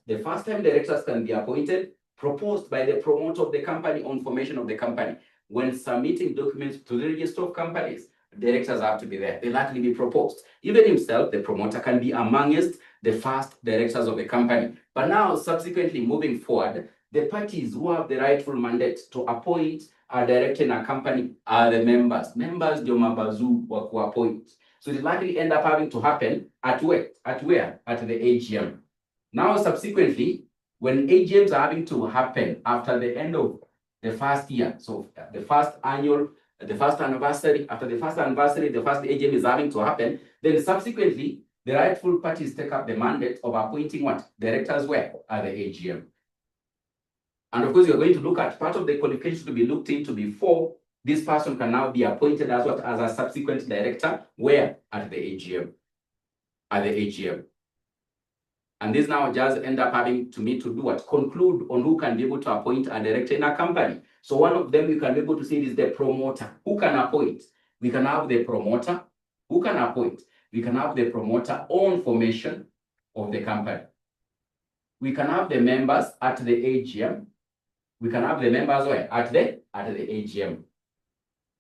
the first-time directors can be appointed, proposed by the promoter of the company on formation of the company. When submitting documents to the register of companies, directors have to be there. They'll actually be proposed. Even himself, the promoter, can be amongst the first directors of the company. But now, subsequently moving forward, the parties who have the rightful mandate to appoint a director in a company are the members. Members, ndio mabazu wa kuappoint. So it will likely end up having to happen at where? At the AGM. Now, subsequently, when AGMs are having to happen after the end of the first year, so the first anniversary, after the first anniversary, the first AGM is having to happen, then subsequently, the rightful parties take up the mandate of appointing what? Directors where? At the AGM. And of course, you're going to look at part of the qualifications to be looked into before this person can now be appointed as what? As a subsequent director, where? At the AGM. And this now just end up having to me to do what? Conclude on who can be able to appoint a director in a company. So one of them you can be able to see is the promoter. Who can appoint? We can have the promoter. Who can appoint? We can have the promoter on formation of the company. We can have the members at the AGM. We can have the members where? At the AGM.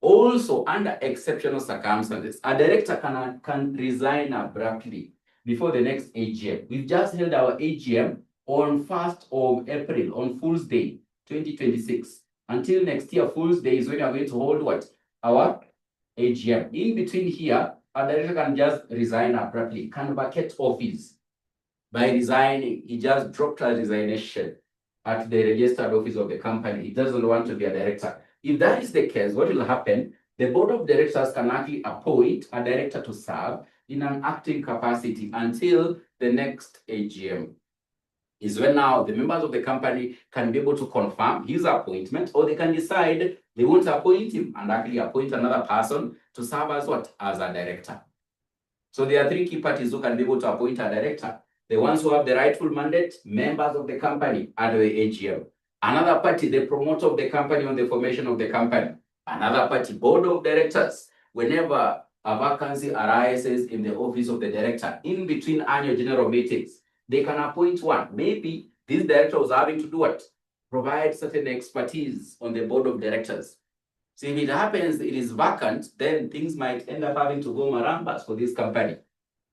Also, under exceptional circumstances, a director can resign abruptly before the next AGM. We've just held our AGM on 1st of April, on Fool's Day, 2026. Until next year, Fool's Day is when we are going to hold what? Our AGM. In between here, a director can just resign abruptly, can vacate office. By resigning, he just dropped a resignation at the registered office of the company. He doesn't want to be a director. If that is the case, what will happen? The board of directors can actually appoint a director to serve in an acting capacity until the next AGM. Is when now the members of the company can be able to confirm his appointment, or they can decide they won't appoint him and actually appoint another person to serve as what? As a director. So there are three key parties who can be able to appoint a director. The ones who have the rightful mandate, members of the company at the AGM. Another party, the promoter of the company on the formation of the company. Another party, board of directors. Whenever a vacancy arises in the office of the director, in between annual general meetings, they can appoint one. Maybe this director was having to do what? Provide certain expertise on the board of directors. So if it happens, it is vacant, then things might end up having to go marambas for this company.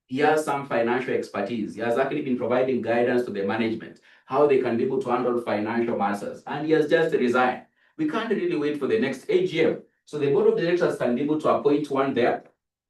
He has some financial expertise. He has actually been providing guidance to the management, how they can be able to handle financial matters. And he has just resigned. We can't really wait for the next AGM. So the board of directors can be able to appoint one there.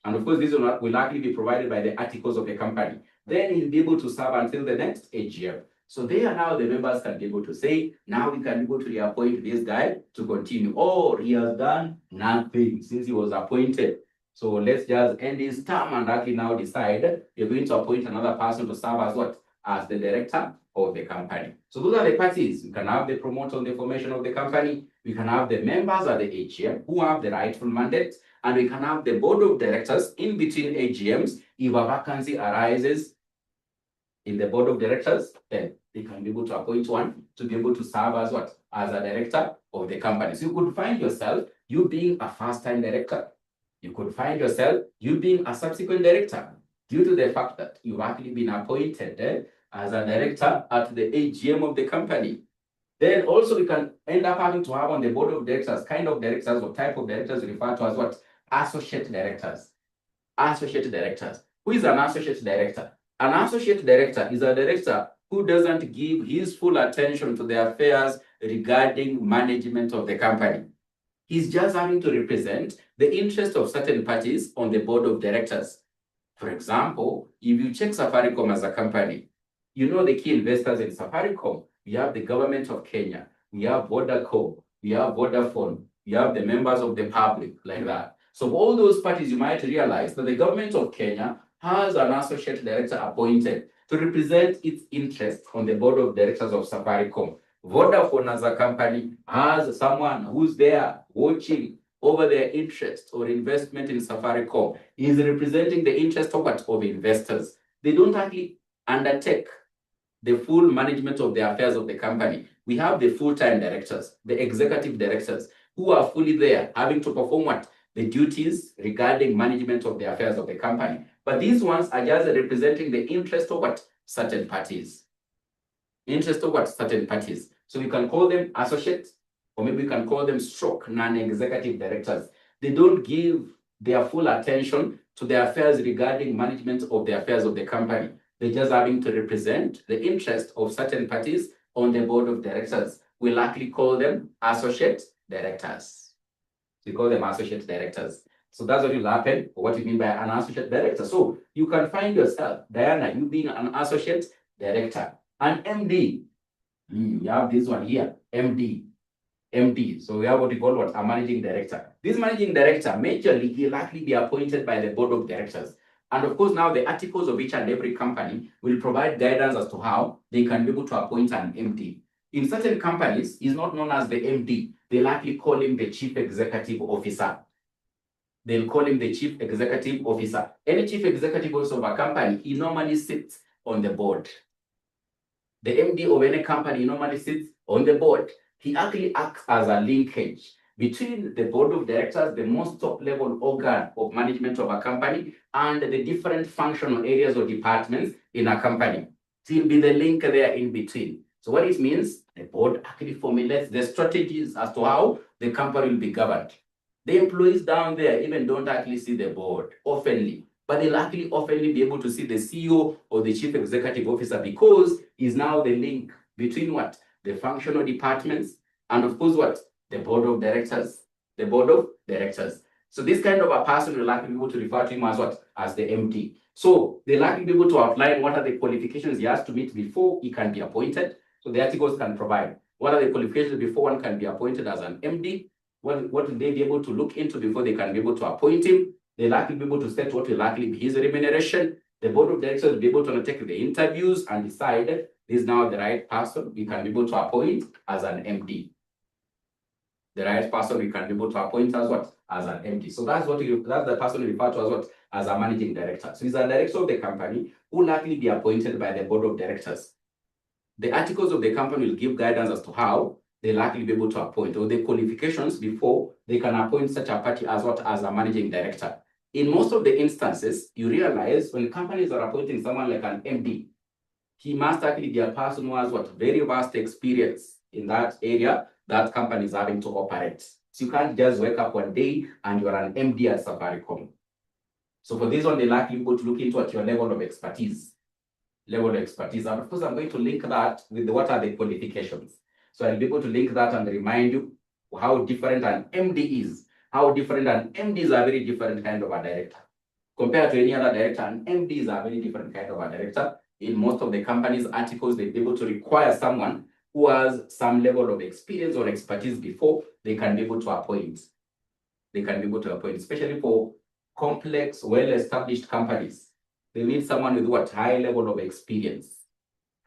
And of course, this will actually be provided by the articles of the company. Then he'll be able to serve until the next AGM. So there now the members can be able to say, now we can be able to reappoint this guy to continue. Or he has done nothing since he was appointed. So let's just end his term and actually now decide you're going to appoint another person to serve as what? As the director of the company. So those are the parties. We can have the promoter on the formation of the company. We can have the members at the AGM who have the rightful mandate. And we can have the board of directors in between AGMs. If a vacancy arises in the board of directors, then they can be able to appoint one to be able to serve as what? As a director of the company. So you could find yourself, you being a first-time director. You could find yourself, you being a subsequent director due to the fact that you've actually been appointed as a director at the AGM of the company. Then also we can end up having to have on the board of directors, kind of directors or type of directors referred to as what? Associate directors. Associate directors. Who is an associate director? An associate director is a director who doesn't give his full attention to the affairs regarding management of the company. He's just having to represent the interest of certain parties on the board of directors. For example, if you check Safaricom as a company, you know the key investors in Safaricom. We have the government of Kenya, we have Vodacom, we have Vodafone, we have the members of the public, like that. So all those parties, you might realize that the government of Kenya has an associate director appointed to represent its interest on the board of directors of Safaricom. Vodafone as a company has someone who's there watching over their interest or investment in Safaricom. Is representing the interest of what? Of investors. They don't actually undertake the full management of the affairs of the company. We have the full-time directors, the executive directors, who are fully there, having to perform what? The duties regarding management of the affairs of the company. But these ones are just representing the interest of what? Certain parties. Interest of what? Certain parties. So we can call them associates, or maybe we can call them stroke non-executive directors. They don't give their full attention to the affairs regarding management of the affairs of the company. They're just having to represent the interest of certain parties on the board of directors. We'll likely call them associate directors. We call them associate directors. So that's what will happen, or what you mean by an associate director. So you can find yourself, Diana, you being an associate director. An MD, you have this one here, MD. So we have what we call what? A managing director. This managing director, majorly, will likely be appointed by the board of directors. And of course, now the articles of each and every company will provide guidance as to how they can be able to appoint an MD. In certain companies, he's not known as the MD. They likely call him the chief executive officer. They'll call him the chief executive officer. Any chief executive officer of a company, he normally sits on the board. The MD of any company normally sits on the board. He actually acts as a linkage between the board of directors, the most top-level organ of management of a company, and the different functional areas or departments in a company. So he'll be the link there in between. So what it means, the board actually formulates the strategies as to how the company will be governed. The employees down there even don't actually see the board oftenly, but they'll actually oftenly be able to see the CEO or the chief executive officer, because he's now the link between what? The functional departments, and of course what? The board of directors. The board of directors. So this kind of a person will likely be able to refer to him as what? As the MD. So they'll likely be able to outline what are the qualifications he has to meet before he can be appointed. So the articles can provide what are the qualifications before one can be appointed as an MD. What will they be able to look into before they can be able to appoint him? They'll likely be able to set what will likely be his remuneration. The board of directors will be able to undertake the interviews and decide this is now the right person we can be able to appoint as an MD. The right person we can be able to appoint as what? As an MD. So that's the person referred to as what? As a managing director. So he's a director of the company who will likely be appointed by the board of directors. The articles of the company will give guidance as to how they'll likely be able to appoint, or the qualifications before they can appoint such a party as what? As a managing director. In most of the instances, you realize when companies are appointing someone like an MD, he must actually be a person who has what? Very vast experience in that area that company is having to operate. So you can't just wake up one day and you're an MD at Safaricom. So for this one, they're likely able to look into at your level of expertise. And of course, I'm going to link that with what are the qualifications. So I'll be able to link that and remind you how different an MD is. How different an MD is a very different kind of a director. Compared to any other director, an MD is a very different kind of a director. In most of the company's articles, they'll be able to require someone who has some level of experience or expertise before they can be able to appoint. They can be able to appoint, especially for complex, well-established companies. They need someone with what? High level of experience.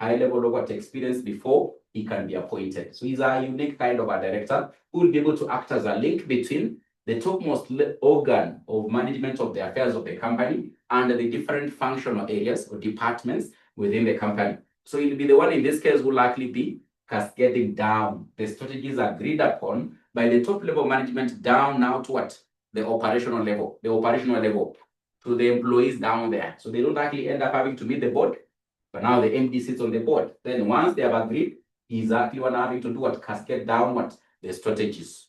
High level of what? Experience before he can be appointed. So he's a unique kind of a director who will be able to act as a link between the topmost organ of management of the affairs of the company and the different functional areas or departments within the company. So he'll be the one in this case who will likely be cascading down the strategies agreed upon by the top level management down now to what? The operational level to the employees down there. So they don't actually end up having to meet the board, but now the MD sits on the board. Then once they have agreed, he's actually one having to do what? Cascade down what? The strategies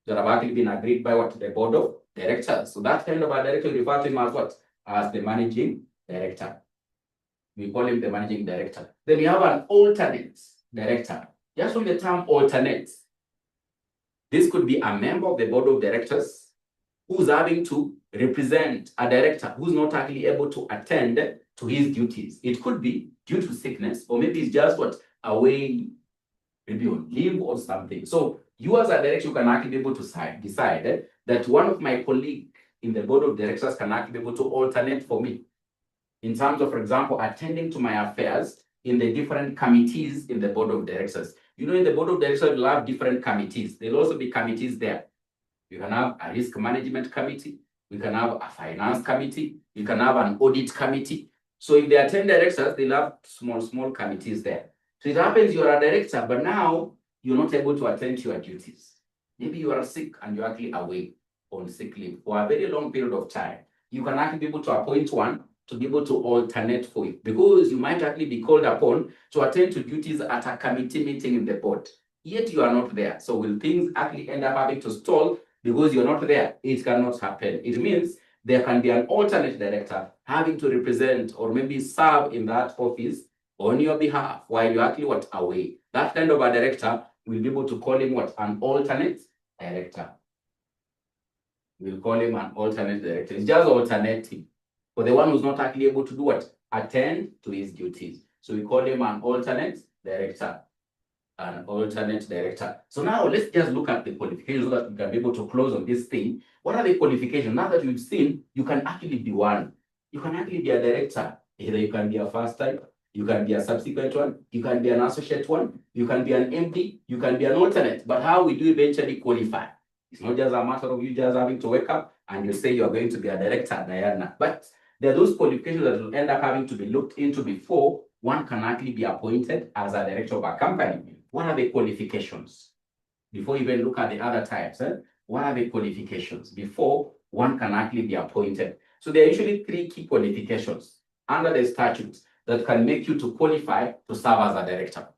that have actually been agreed by what? The board of directors. So that kind of a director, we refer to him as what? As the managing director. We call him the managing director. Then we have an alternate director. Just from the term alternate, this could be a member of the board of directors who's having to represent a director who's not actually able to attend to his duties. It could be due to sickness, or maybe it's just what? Away, maybe on leave or something. So you as a director, you can actually be able to decide that one of my colleagues in the board of directors can actually be able to alternate for me in terms of, for example, attending to my affairs in the different committees in the board of directors. You know, in the board of directors, you'll have different committees. There'll also be committees there. You can have a risk management committee. We can have a finance committee. You can have an audit committee. So if there are 10 directors, they'll have small committees there. So it happens you're a director, but now you're not able to attend to your duties. Maybe you are sick and you're actually away on sick leave for a very long period of time. You can actually be able to appoint one to be able to alternate for you, because you might actually be called upon to attend to duties at a committee meeting in the board, yet you are not there. So will things actually end up having to stall because you're not there? It cannot happen. It means there can be an alternate director having to represent or maybe serve in that office on your behalf while you're actually what? Away. That kind of a director, we'll be able to call him what? An alternate director. We'll call him an alternate director. It's just alternating for the one who's not actually able to do what? Attend to his duties. So we call him an alternate director. An alternate director. So now let's just look at the qualifications so that we can be able to close on this thing. What are the qualifications? Now that we've seen, you can actually be one. You can actually be a director. Either you can be a first type, you can be a subsequent one, you can be an associate one, you can be an MD, you can be an alternate. But how will you eventually qualify? It's not just a matter of you just having to wake up and you say you're going to be a director, Diana. But there are those qualifications that will end up having to be looked into before one can actually be appointed as a director of a company, what are the qualifications? Before you even look at the other types, what are the qualifications before one can actually be appointed? So there are usually 3 key qualifications under the statutes that can make you to qualify to serve as a director.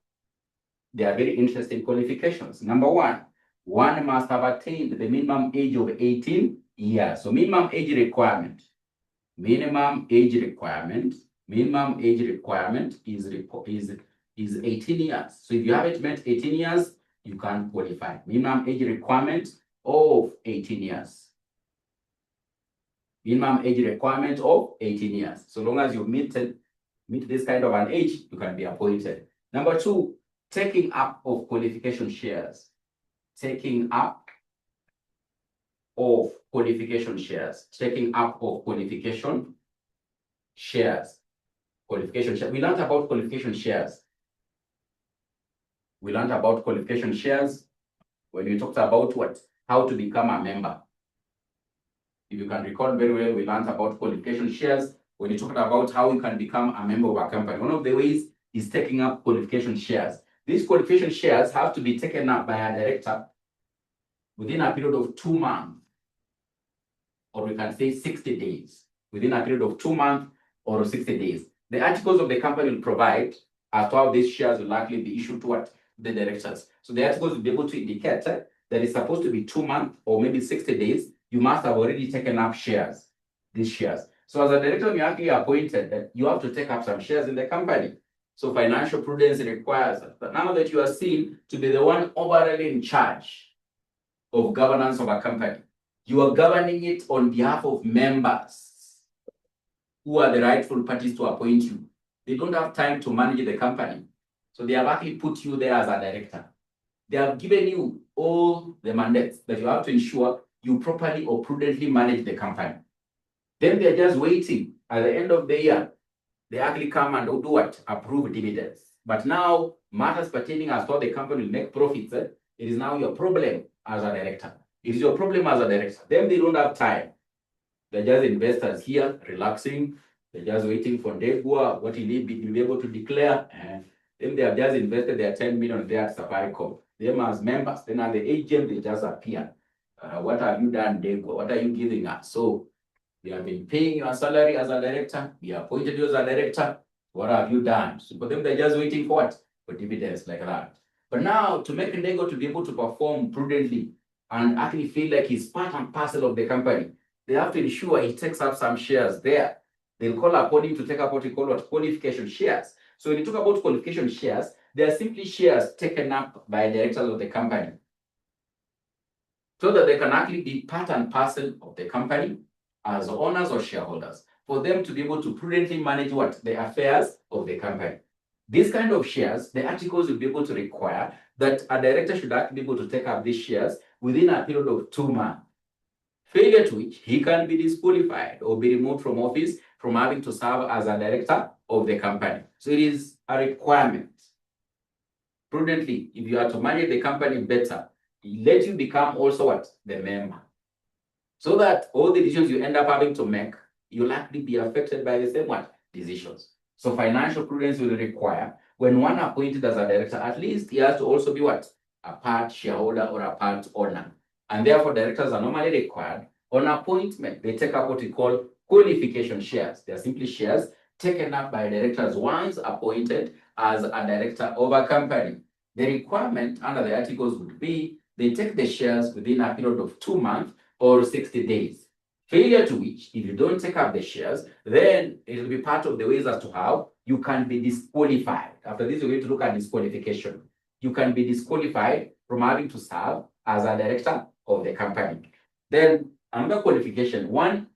They are very interesting qualifications. Number 1, one must have attained the minimum age of 18 years. So minimum age requirement is 18 years. So if you haven't met 18 years, you can't qualify. Minimum age requirement of 18 years. Minimum age requirement of 18 years. So long as you meet this kind of an age, you can be appointed. Number 2, taking up of qualification shares. Taking up of qualification shares. Taking up of qualification shares. Qualification shares. We learned about qualification shares. We learned about qualification shares when we talked about what? How to become a member. If you can recall very well, we learned about qualification shares when we talked about how you can become a member of a company. One of the ways is taking up qualification shares. These qualification shares have to be taken up by a director within a period of 2 months, or we can say 60 days, within a period of 2 months or 60 days. The articles of the company will provide as to how these shares will likely be issued to what? The directors. So the articles will be able to indicate that it's supposed to be 2 months or maybe 60 days. You must have already taken up shares, these shares. So as a director, when you're actually appointed, you have to take up some shares in the company. So financial prudence requires that now that you are seen to be the one overall in charge of governance of a company, you are governing it on behalf of members who are the rightful parties to appoint you. They don't have time to manage the company. So they have actually put you there as a director. They have given you all the mandates that you have to ensure you properly or prudently manage the company. Then they're just waiting at the end of the year. They actually come and do what? Approve dividends. But now, matters pertaining as to how the company will make profits, it is now your problem as a director. It is your problem as a director. Then they don't have time. They're just investors here, relaxing. They're just waiting for Ndegwa, what will he be able to declare. Then they have just invested their 10 million there at Safaricom. Them as members, then at the AGM, they just appear. What have you done, Ndegwa? What are you giving us? So we have been paying your salary as a director. We appointed you as a director. What have you done? So for them, they're just waiting for what? For dividends like that. But now, to make Ndegwa to be able to perform prudently and actually feel like he's part and parcel of the company, they have to ensure he takes up some shares there. They'll call upon him to take up what we call qualification shares. So when you talk about qualification shares, they are simply shares taken up by directors of the company so that they can actually be part and parcel of the company as owners or shareholders, for them to be able to prudently manage what? The affairs of the company. These kind of shares, the articles will be able to require that a director should actually be able to take up these shares within a period of 2 months. Failure to which he can be disqualified or be removed from office from having to serve as a director of the company. So it is a requirement. Prudently, if you are to manage the company better, let you become also what? The member. So that all the decisions you end up having to make, you'll likely be affected by the same what? Decisions. So financial prudence will require, when one appointed as a director, at least he has to also be what? A part shareholder or a part owner. And therefore, directors are normally required on appointment. They take up what we call qualification shares. They are simply shares taken up by directors once appointed as a director of a company. The requirement under the articles would be they take the shares within a period of 2 months or 60 days. Failure to which, if you don't take up the shares, then it will be part of the ways as to how you can be disqualified. After this, we're going to look at disqualification. You can be disqualified from having to serve as a director of the company. Then another qualification, one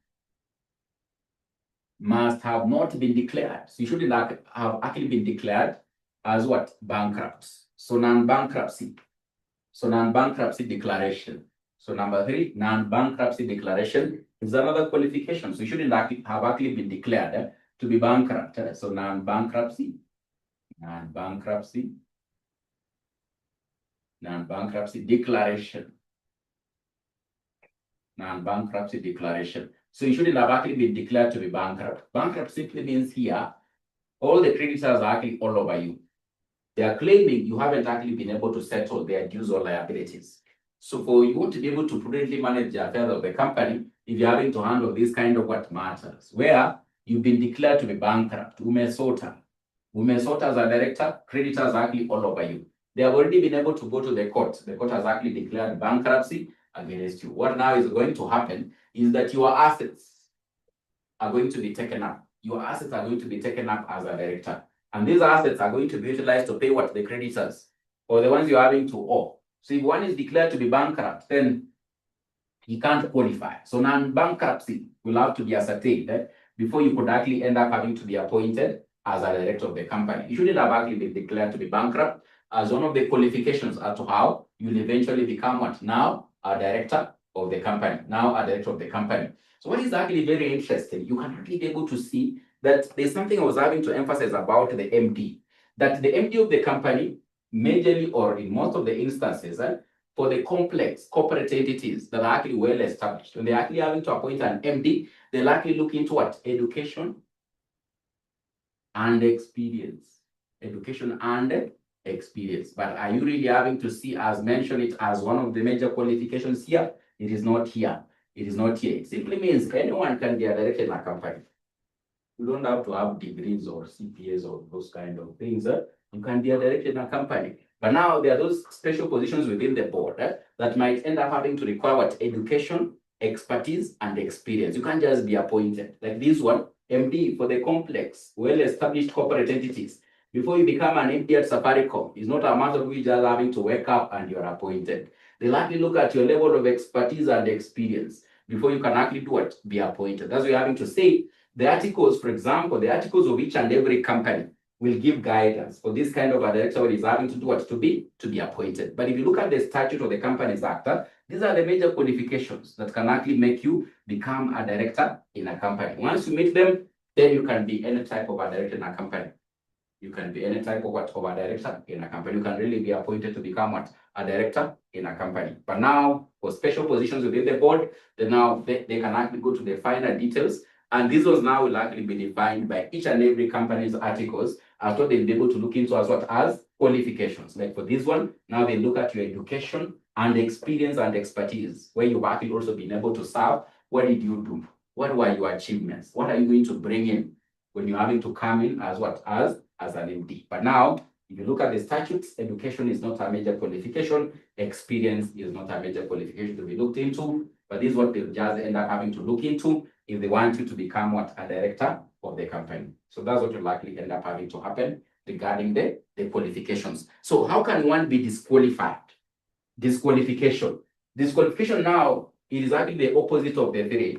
must have not been declared. So you shouldn't have actually been declared as what? Bankrupt. So non-bankruptcy. So non-bankruptcy declaration. So number 3, non-bankruptcy declaration is another qualification. So you shouldn't have actually been declared to be bankrupt. So non-bankruptcy declaration. Non-bankruptcy declaration. So you shouldn't have actually been declared to be bankrupt. Bankrupt simply means here All the creditors are actually all over you. They are claiming you haven't actually been able to settle their dues or liabilities. So for you to be able to prudently manage the affairs of the company, if you're having to handle this kind of what matters, where you've been declared to be bankrupt, 𝐿𝐿 as a director, creditors are actually all over you. They have already been able to go to the court. The court has actually declared bankruptcy against you. What now is going to happen is that your assets are going to be taken up. Your assets are going to be taken up as a director. And these assets are going to be utilized to pay what? The creditors, or the ones you're having to owe. So if one is declared to be bankrupt, then he can't qualify. So now bankruptcy will have to be ascertained before you could actually end up having to be appointed as a director of the company. You shouldn't have actually been declared to be bankrupt as one of the qualifications as to how you'll eventually become what? Now a director of the company. Now a director of the company. So what is actually very interesting, you can actually be able to see that there's something I was having to emphasize about the MD. That the MD of the company, majorly or in most of the instances, for the complex corporate entities that are actually well established, when they're actually having to appoint an MD, they'll actually look into what? Education and experience. Education and experience. But are you really having to see as mention it as one of the major qualifications here? It is not here. It is not here. It simply means anyone can be a director in a company. You don't have to have degrees or CPAs or those kind of things. You can be a director in a company. But now there are those special positions within the board that might end up having to require what? Education, expertise, and experience. You can't just be appointed. Like this one, MD for the complex, well-established corporate entities. Before you become an MD at Safaricom, it's not a matter of you just having to wake up and you're appointed. They'll actually look at your level of expertise and experience before you can actually do what? Be appointed. That's what you're having to say. The articles, for example, the articles of each and every company will give guidance for this kind of a director when he's having to do what? To be appointed. But if you look at the statute of the Companies Act, these are the major qualifications that can actually make you become a director in a company. Once you meet them, then you can be any type of a director in a company. You can be any type of what? Of a director in a company. You can really be appointed to become what? A director in a company. But now, for special positions within the board, then now they can actually go to the finer details. And these ones now will actually be defined by each and every company's articles as what they'll be able to look into as what? As qualifications. Like for this one, now they look at your education and experience and expertise, where you've actually also been able to serve. What did you do? What were your achievements? What are you going to bring in when you're having to come in as what? As an MD. But now, if you look at the statutes, education is not a major qualification. Experience is not a major qualification to be looked into. But this is what they'll just end up having to look into if they want you to become what? A director of the company. So that's what will likely end up having to happen regarding the qualifications. So how can one be disqualified? Disqualification. Disqualification now, it is actually the opposite of the three.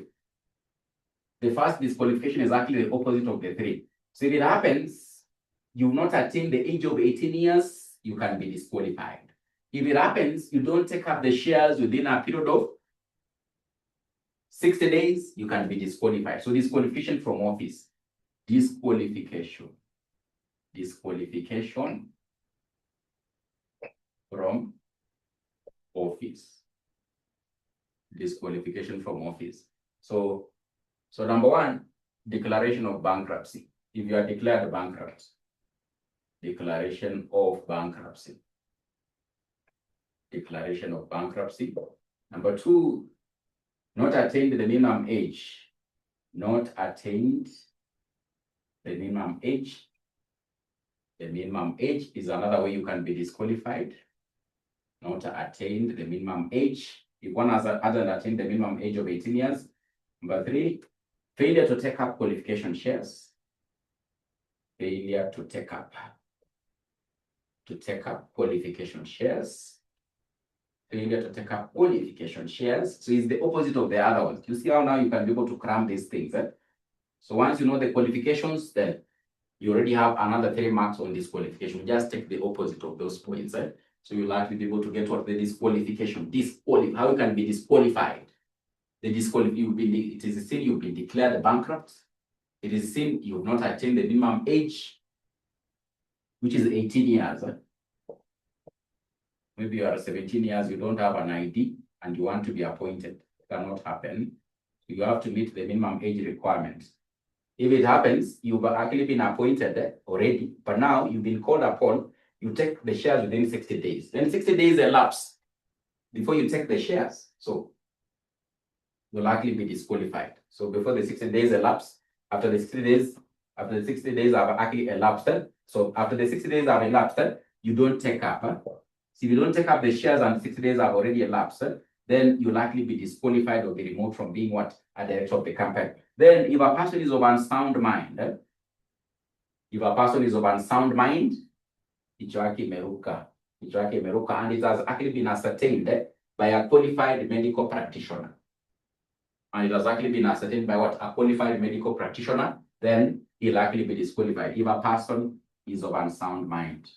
The first disqualification is actually the opposite of the three. So if it happens, you've not attained the age of 18 years, you can be disqualified. If it happens, you don't take up the shares within a period of 60 days, you can be disqualified. So disqualification from office. Disqualification. Disqualification from office. Disqualification from office. So number one, declaration of bankruptcy. If you are declared bankrupt, declaration of bankruptcy. Declaration of bankruptcy. Number two, not attained the minimum age. Not attained the minimum age. The minimum age is another way you can be disqualified. Not attained the minimum age. If one hasn't attained the minimum age of 18 years. Number three, failure to take up qualification shares. Failure to take up qualification shares. Failure to take up qualification shares. So it's the opposite of the other ones. You see how now you can be able to cram these things. So once you know the qualifications, then you already have another 3 marks on this qualification. Just take the opposite of those points. So you'll likely be able to get what the disqualification. How you can be disqualified. It is a sin you've been declared bankrupt. It is a sin you've not attained the minimum age, which is 18 years. Maybe you are 17 years, you don't have an ID, and you want to be appointed. It cannot happen. You have to meet the minimum age requirement. If it happens, you've actually been appointed already, but now you've been called upon, you take the shares within 60 days. Then 60 days elapse before you take the shares. So you'll likely be disqualified. So before the 60 days elapse, after the 60 days have actually elapsed, so after the 60 days have elapsed, you don't take up. So if you don't take up the shares and 60 days have already elapsed, then you'll likely be disqualified or be removed from being what? A director of the company. Then if a person is of unsound mind, 𝐿𝐴𝐻𝐴 𝐴𝐻𝐴 and it has actually been ascertained by a qualified medical practitioner. And it has actually been ascertained by what? A qualified medical practitioner, then he'll likely be disqualified if a person is of unsound mind.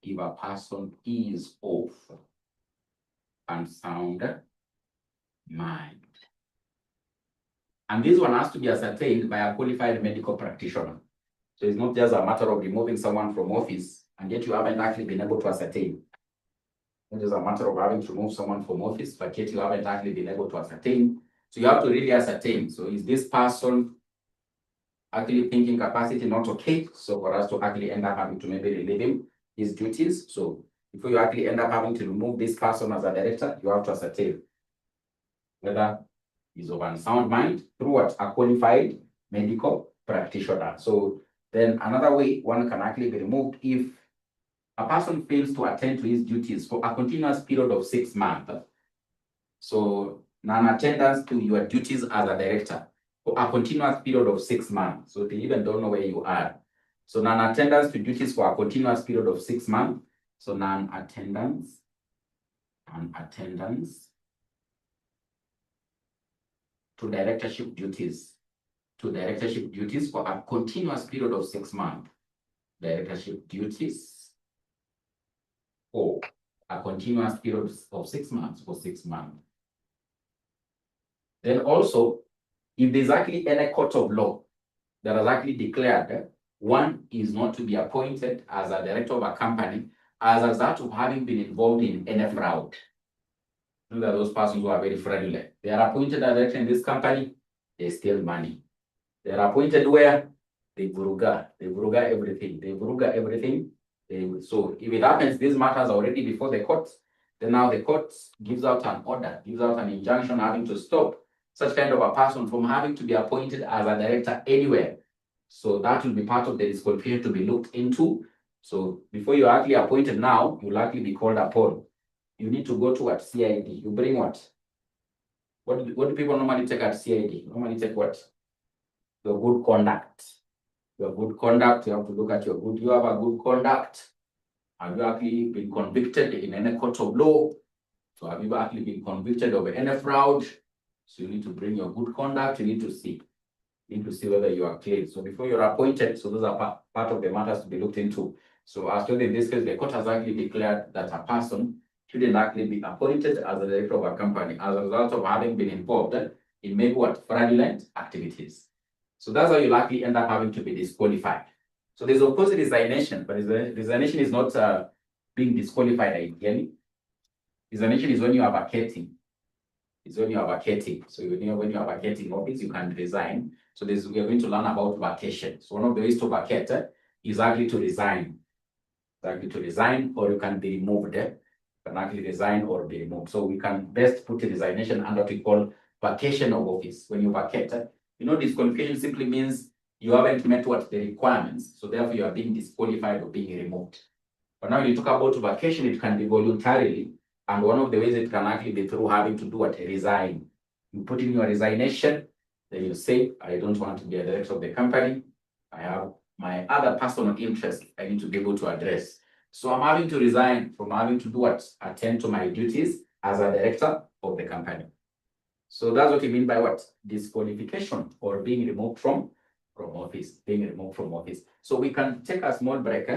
If a person is of unsound mind. And this one has to be ascertained by a qualified medical practitioner. So it's not just a matter of removing someone from office, and yet you haven't actually been able to ascertain. It is a matter of having to remove someone from office, but yet you haven't actually been able to ascertain. So you have to really ascertain. So is this person actually thinking capacity not okay? So for us to actually end up having to maybe relieve him his duties. So before you actually end up having to remove this person as a director, you have to ascertain whether he's of unsound mind through what? A qualified medical practitioner. So then another way one can actually be removed if a person fails to attend to his duties for a continuous period of 6 months. So non-attendance to your duties as a director for a continuous period of 6 months. So they even don't know where you are. So non-attendance to duties for a continuous period of 6 months. So non-attendance to directorship duties. For a continuous period of 6 months. Directorship duties for a continuous period of 6 months for 6 months. Then also, if there's actually any court of law that has actually declared one is not to be appointed as a director of a company as a result of having been involved in any fraud. Those are those persons who are very fraudulent. They are appointed as director in this company, they steal money. They are appointed where? They buruga everything. So if it happens, these matters are already before the courts, then now the court gives out an order, gives out an injunction having to stop such kind of a person from having to be appointed as a director anywhere. So that will be part of the disqualification to be looked into. So before you're actually appointed now, you'll likely be called upon. You need to go to what? CID. You bring what? What do people normally take at CID? Normally take what? Your good conduct. Your good conduct, you have to look at your good. You have a good conduct. Have you actually been convicted in any court of law? So have you actually been convicted of any fraud? So you need to bring your good conduct. You need to see whether you are clean. So before you're appointed, so those are part of the matters to be looked into. So as told in this case, the court has actually declared that a person shouldn't actually be appointed as a director of a company as a result of having been involved in maybe what? Fraudulent activities. So that's how you likely end up having to be disqualified. So there's of course resignation, but resignation is not being disqualified ideally. Resignation is when you are vacating. It's when you are vacating. So when you are vacating office, you can resign. So we are going to learn about vacation. So one of the ways to vacate is actually to resign. Or you can be removed. You can actually resign or be removed. So we can best put a resignation under what we call vacation of office. When you vacate, disqualification simply means you haven't met what the requirements. So therefore you are being disqualified or being removed. But now when you talk about vacation, it can be voluntarily. And one of the ways it can actually be through having to do what? Resign. You put in your resignation, then you say, I don't want to be a director of the company. I have my other personal interests I need to be able to address. So I'm having to resign from having to do what? Attend to my duties as a director of the company. So that's what you mean by what? Disqualification or being removed from office. So we can take a small break.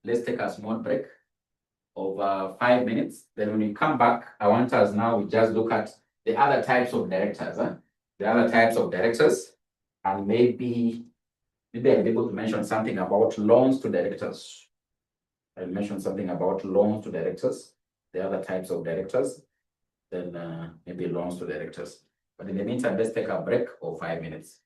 Let's take a small break of 5 minutes. Then when we come back, I want us now we just look at the other types of directors. And maybe I'll be able to mention something about loans to directors. I'll mention something about loans to directors, the other types of directors, then maybe loans to directors. But in the meantime, let's take a break of 5 minutes.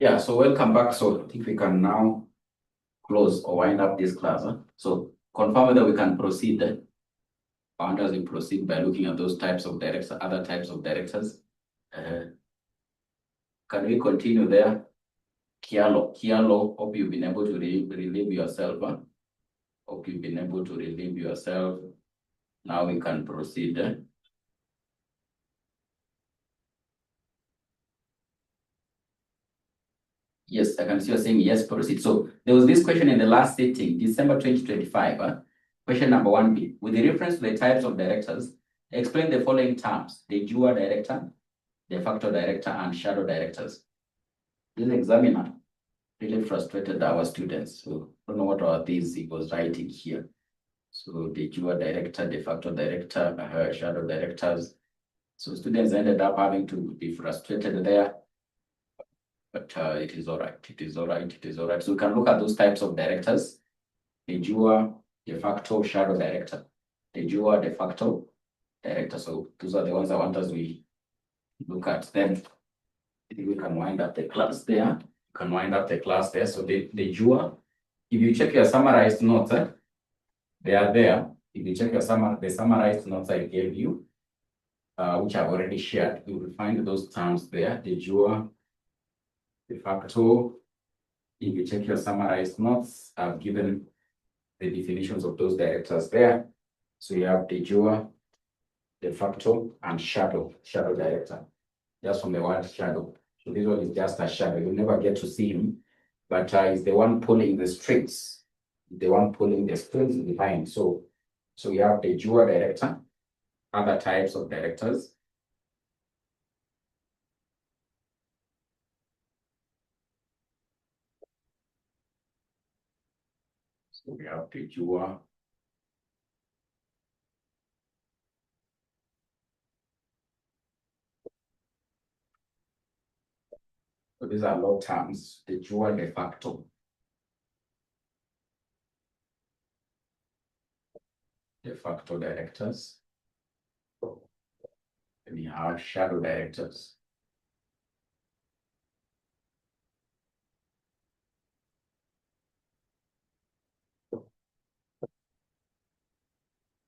Yeah, so welcome back. So I think we can now close or wind up this class. So confirm whether we can proceed. Founders will proceed by looking at those types of directors, other types of directors. Can we continue there? 𝐂𝐨𝐿𝐿, hope you've been able to relieve yourself. Hope you've been able to relieve yourself. Now we can proceed. Yes, I can see you're saying yes, proceed. So there was this question in the last sitting, December 2025. Question number 1B. With the reference to the types of directors, explain the following terms: de jure director, de facto director, and shadow directors. This examiner really frustrated our students. So I don't know what are these he was writing here. So de jure director, de facto director, shadow directors. So students ended up having to be frustrated there. But it is all right. It is all right. It is all right. So we can look at those types of directors: de jure, de facto, shadow director. De jure, de facto, director. So those are the ones I want us to look at. Then we can wind up the class there. You can wind up the class there. So de jure, if you check your summarized notes, they are there. If you check your the summarized notes I gave you, which I've already shared, you will find those terms there: de jure, de facto. If you check your summarized notes, I've given the definitions of those directors there. So you have de jure, de facto, and shadow director, just from the word shadow. So this one is just a shadow. You'll never get to see him, but is the one pulling the strings, the one pulling the strings behind. So you have de jure director, other types of directors. So we have de jure. So these are law terms: de jure, de facto, directors. And we have shadow directors.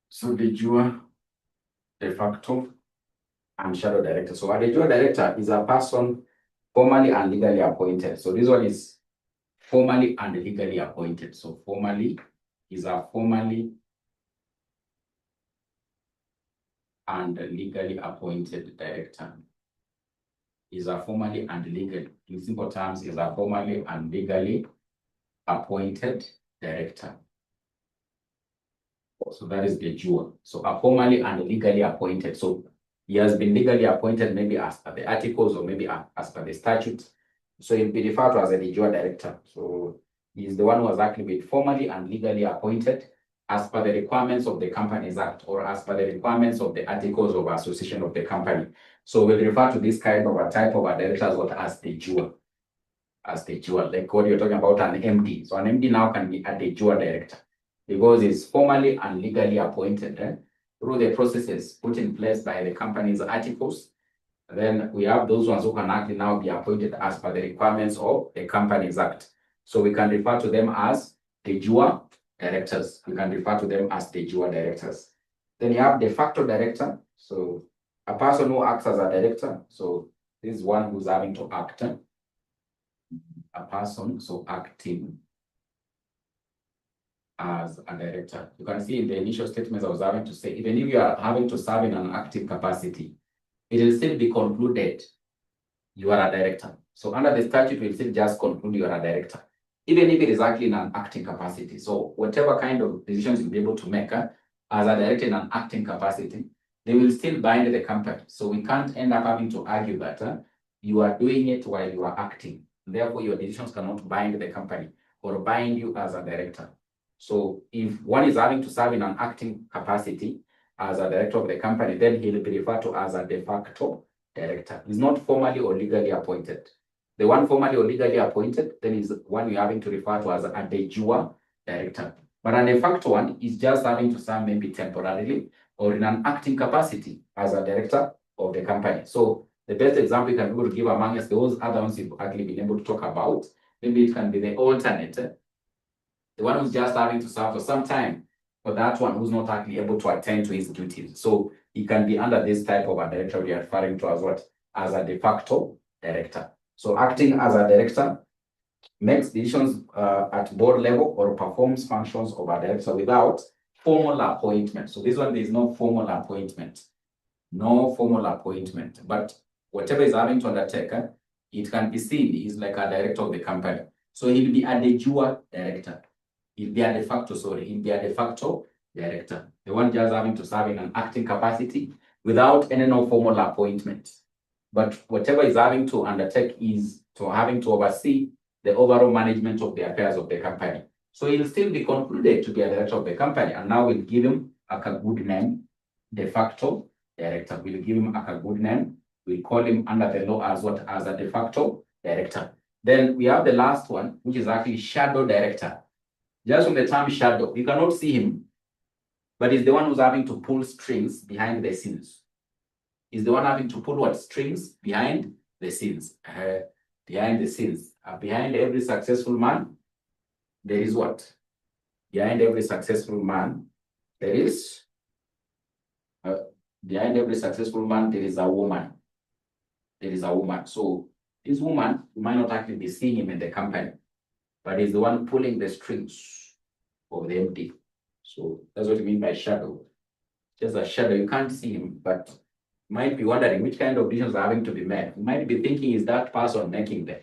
So de jure, de facto, and shadow director. So a de jure director is a person formally and legally appointed. So this one is formally and legally appointed. So formally is a formally and legally appointed director. Is a formally and legally, in simple terms, is a formally and legally appointed director. So that is de jure. So a formally and legally appointed. So he has been legally appointed maybe as per the articles or maybe as per the statute. So he'll be referred to as a de jure director. So he's the one who has actually been formally and legally appointed as per the requirements of the Companies Act or as per the requirements of the articles of association of the company. So we'll refer to this kind of a type of a director as de jure. As de jure, like what you're talking about, an MD. So an MD now can be a de jure director because it's formally and legally appointed through the processes put in place by the company's articles. Then we have those ones who can actually now be appointed as per the requirements of the Companies Act. So we can refer to them as de jure directors. We can refer to them as de jure directors. Then you have de facto director. So a person who acts as a director. So this is one who's having to act. A person, so acting as a director. You can see in the initial statements I was having to say, even if you are having to serve in an active capacity, it will still be concluded you are a director. So under the statute, we'll still just conclude you are a director, even if it is actually in an acting capacity. So whatever kind of decisions you'll be able to make as a director in an acting capacity, they will still bind the company. So we can't end up having to argue that you are doing it while you are acting. Therefore, your decisions cannot bind the company or bind you as a director. So if one is having to serve in an acting capacity as a director of the company, then he will be referred to as a de facto director. He's not formally or legally appointed. The one formally or legally appointed, then is one you're having to refer to as a de jure director. But a de facto one is just having to serve maybe temporarily or in an acting capacity as a director of the company. So The best example you can be able to give among us, those other ones you've actually been able to talk about, maybe it can be the alternate, the one who's just having to serve for some time, or that one who's not actually able to attend to his duties. So he can be under this type of a director we are referring to as what? As a de facto director. So acting as a director makes decisions at board level or performs functions of a director without formal appointment. So this one, there is no formal appointment. No formal appointment. But whatever is having to undertake, it can be seen he's like a director of the company. So he'll be a de jure director. He'll be a de facto, sorry, he'll be a de facto director. The one just having to serve in an acting capacity without any no formal appointment. But whatever is having to undertake is to having to oversee the overall management of the affairs of the company. So he'll still be concluded to be a director of the company, and now we'll give him a good name, de facto director. We'll give him a good name. We'll call him under the law as what? As a de facto director. Then we have the last one, which is actually shadow director. Just from the term shadow, you cannot see him, but he's the one who's having to pull strings behind the scenes. He's the one having to pull what? Strings behind the scenes. Behind the scenes. Behind every successful man, there is what? Behind every successful man, there is behind every successful man, there is a woman. There is a woman. So this woman, you might not actually be seeing him in the company, but he's the one pulling the strings of the MD. So that's what you mean by shadow. Just a shadow. You can't see him, but you might be wondering which kind of decisions are having to be made. You might be thinking, is that person making them?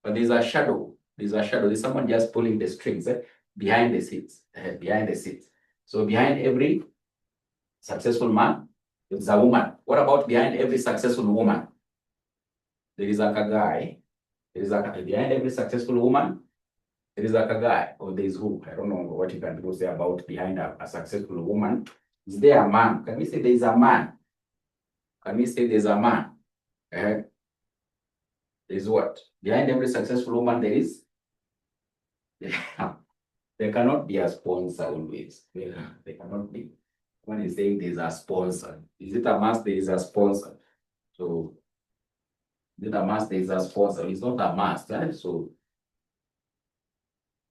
But there's a shadow. There's a shadow. There's someone just pulling the strings behind the scenes. Behind the scenes. So behind every successful man, there's a woman. What about behind every successful woman? There is a guy. There is a behind every successful woman. There is a guy, or there is who? I don't know what you can say about behind a successful woman. Is there a man? Can we say there is a man? Can we say there's a man? There is what? Behind every successful woman, there is. There cannot be a sponsor always. There cannot be. When you say there's a sponsor, is it a must? There is a sponsor. So, is it a must? There is a sponsor. It's not a must.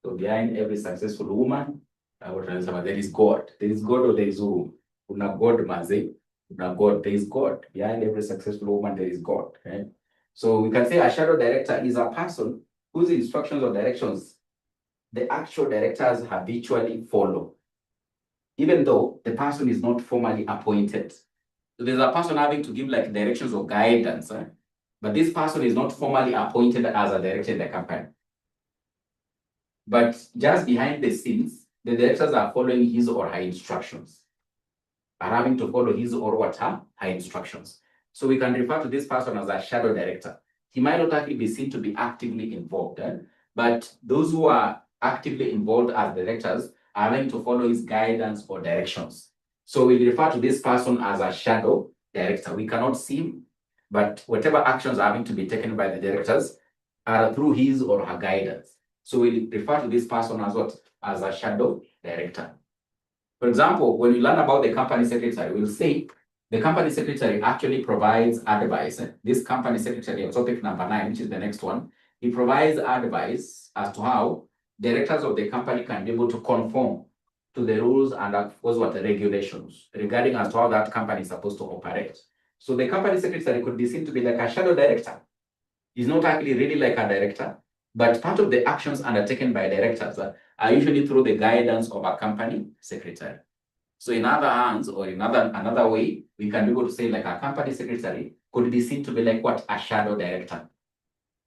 So behind every successful woman, there is God. There is God or there is who? Una God, maze. Una God. There is God. Behind every successful woman, there is God. Okay? So we can say a shadow director is a person whose instructions or directions the actual directors habitually follow, even though the person is not formally appointed. So there's a person having to give like directions or guidance, but this person is not formally appointed as a director in the company. But just behind the scenes, the directors are following his or her instructions, are having to follow his or what her instructions. So we can refer to this person as a shadow director. He might not actually be seen to be actively involved, but those who are actively involved as directors are having to follow his guidance or directions. So we refer to this person as a shadow director. We cannot see him, but whatever actions are having to be taken by the directors are through his or her guidance. So we refer to this person as what? As a shadow director. For example, when we learn about the company secretary, we'll say the company secretary actually provides advice. This company secretary, on topic number 9, which is the next one, he provides advice as to how directors of the company can be able to conform to the rules and the regulations regarding as to how that company is supposed to operate. So the company secretary could be seen to be like a shadow director. He's not actually really like a director, but part of the actions undertaken by directors are usually through the guidance of a company secretary. So in other hands, or in another way, we can be able to say like a company secretary could be seen to be like what? A shadow director.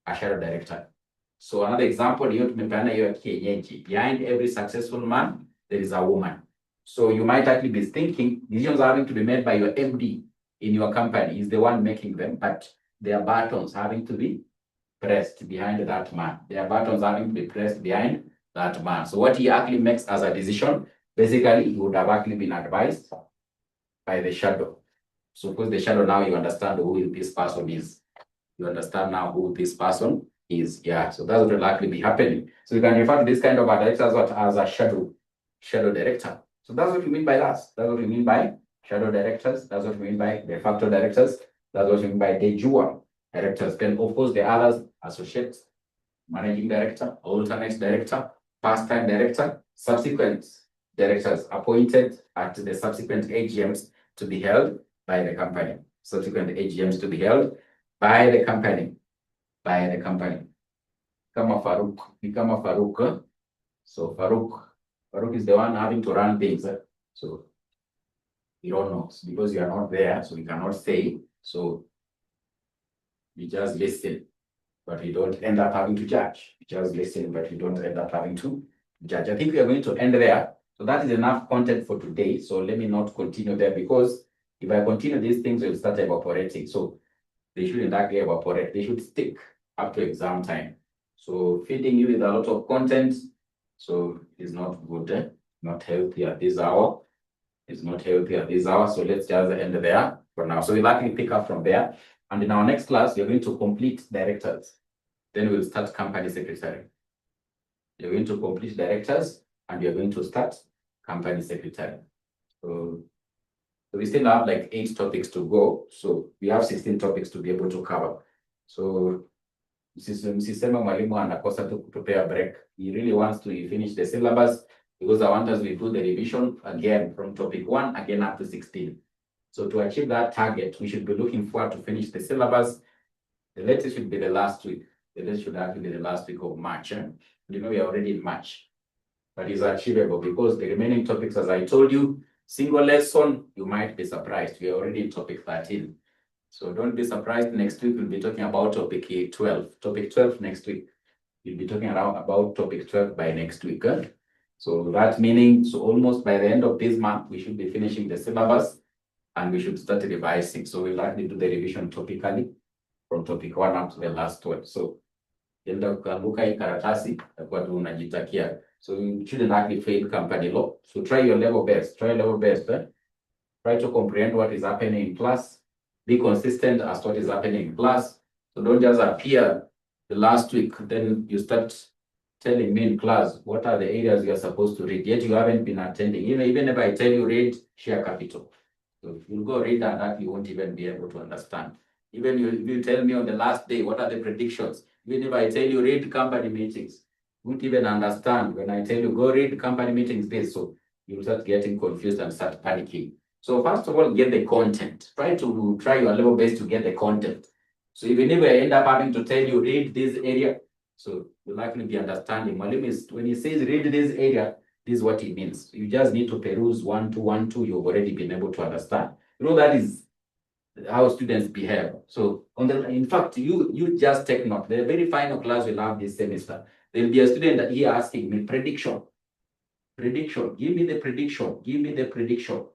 A shadow director. So another example, 𝐏𝐡𝐲𝐬𝐜𝐚𝐥. Behind every successful man, there is a woman. So you might actually be thinking decisions are having to be made by your MD in your company. Is the one making them, but their buttons having to be pressed behind that man. Their buttons having to be pressed behind that man. So what he actually makes as a decision, basically, he would have actually been advised by the shadow. So because the shadow, now you understand who this person is. You understand now who this person is. Yeah, so that's what will actually be happening. So you can refer to this kind of a director as a shadow director. So that's what we mean by that. That's what we mean by shadow directors. That's what we mean by de facto directors. That's what we mean by de jure directors. Then, of course, the others, associates, managing director, alternate director, past-time director, subsequent directors appointed at the subsequent AGMs to be held by the company. Subsequent AGMs to be held by the company. By the company. Kama Farouk. So Farouk is the one having to run things. So you don't know because you are not there, so you cannot say. So you just listen, but you don't end up having to judge. You just listen, but you don't end up having to judge. I think we are going to end there. So that is enough content for today. So let me not continue there because if I continue, these things will start evaporating. So they shouldn't actually evaporate. They should stick up to exam time. So feeding you with a lot of content, so it's not good, not healthy at this hour. It's not healthy at this hour. So let's just end there for now. So we'll actually pick up from there. And in our next class, we're going to complete directors. Then we'll start company secretary. You're going to complete directors and you're going to start company secretary. So we still have like 8 topics to go. So we have 16 topics to be able to cover. So msisema mwalimu anakosa tu kutupea break. He really wants to finish the syllabus because I want us to do the revision again from topic 1 again up to 16. So to achieve that target, we should be looking forward to finish the syllabus. The latest should be the last week. The latest should actually be the last week of March. You know, we are already in March, but it's achievable because the remaining topics, as I told you, single lesson, you might be surprised. We are already in topic 13. So don't be surprised. Next week, we'll be talking about topic 12. Topic 12 next week. We'll be talking about topic 12 by next week. So that meaning, so almost by the end of this month, we should be finishing the syllabus and we should start revising. So we'll likely do the revision topically from topic 1 up to the last one. So enda kukumbuka hii karatasi itakuwa tu unajitakia. So you shouldn't actually fail company law. So try your level best. Try level best. Try to comprehend what is happening in class. Be consistent as to what is happening in class. So don't just appear the last week, then you start telling me in class what are the areas you are supposed to read, yet you haven't been attending. Even if I tell you read share capital, so if you go read that you won't even be able to understand. Even if you tell me on the last day what are the predictions, even if I tell you read company meetings, you won't even understand when I tell you go read company meetings this. So you'll start getting confused and start panicking. So first of all, get the content. Try your level best to get the content. So even if I end up having to tell you read this area, so you'll likely be understanding. When he says read this area, this is what he means. You just need to peruse 1, 2, 1, 2. You've already been able to understand. You know, that is how students behave. So in fact, you just take note. The very final class we'll have this semester, there'll be a student here asking me prediction. Prediction. Give me the prediction. Give me the prediction.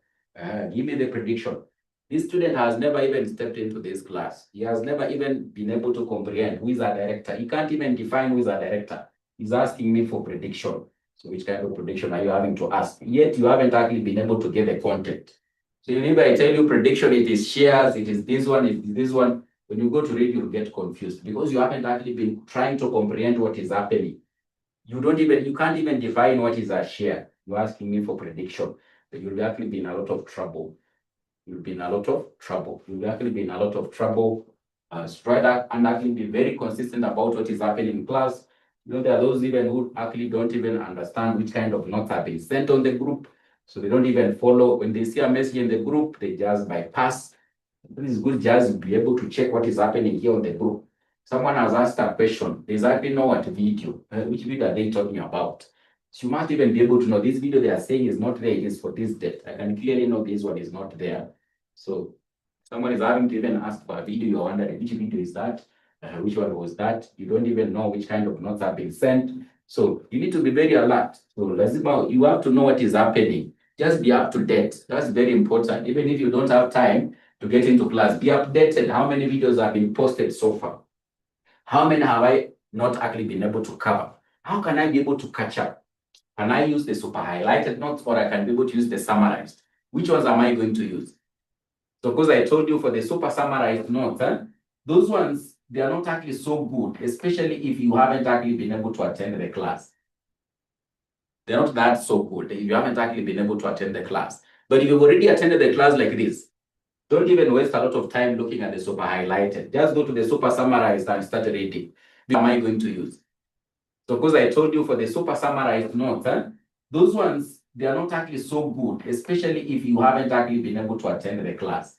Give me the prediction. This student has never even stepped into this class. He has never even been able to comprehend who is a director. He can't even define who is a director. He's asking me for prediction. So which kind of prediction are you having to ask? Yet you haven't actually been able to get the content. So if I tell you prediction, it is shares, it is this one, it is this one. When you go to read, you'll get confused because you haven't actually been trying to comprehend what is happening. You can't even define what is a share. You're asking me for prediction. So you'll actually be in a lot of trouble. You'll be in a lot of trouble. You'll actually be in a lot of trouble. Try that and actually be very consistent about what is happening in class. You know, there are those even who actually don't even understand which kind of notes are being sent on the group. So they don't even follow. When they see a message in the group, they just bypass. It is good just be able to check what is happening here on the group. Someone has asked a question. They exactly know what video. Which video are they talking about? So you must even be able to know this video they are saying is not there. It is for this date. I can clearly know this one is not there. So someone is having to even ask for a video. You're wondering which video is that? Which one was that? You don't even know which kind of notes have been sent. So you need to be very alert. So you have to know what is happening. Just be up to date. That's very important. Even if you don't have time to get into class, be updated. How many videos have been posted so far? How many have I not actually been able to cover? How can I be able to catch up? Can I use the super highlighted notes or I can be able to use the summarized? Which ones am I going to use? So because I told you for the super summarized notes, those ones, they are not actually so good, especially if you haven't actually been able to attend the class. They're not that so good if you haven't actually been able to attend the class. But if you've already attended the class like this, Don't even waste a lot of time looking at the super highlighted. Just go to the super summarized and start reading. What am I going to use? So because I told you for the super summarized notes, those ones, they are not actually so good, especially if you haven't actually been able to attend the class.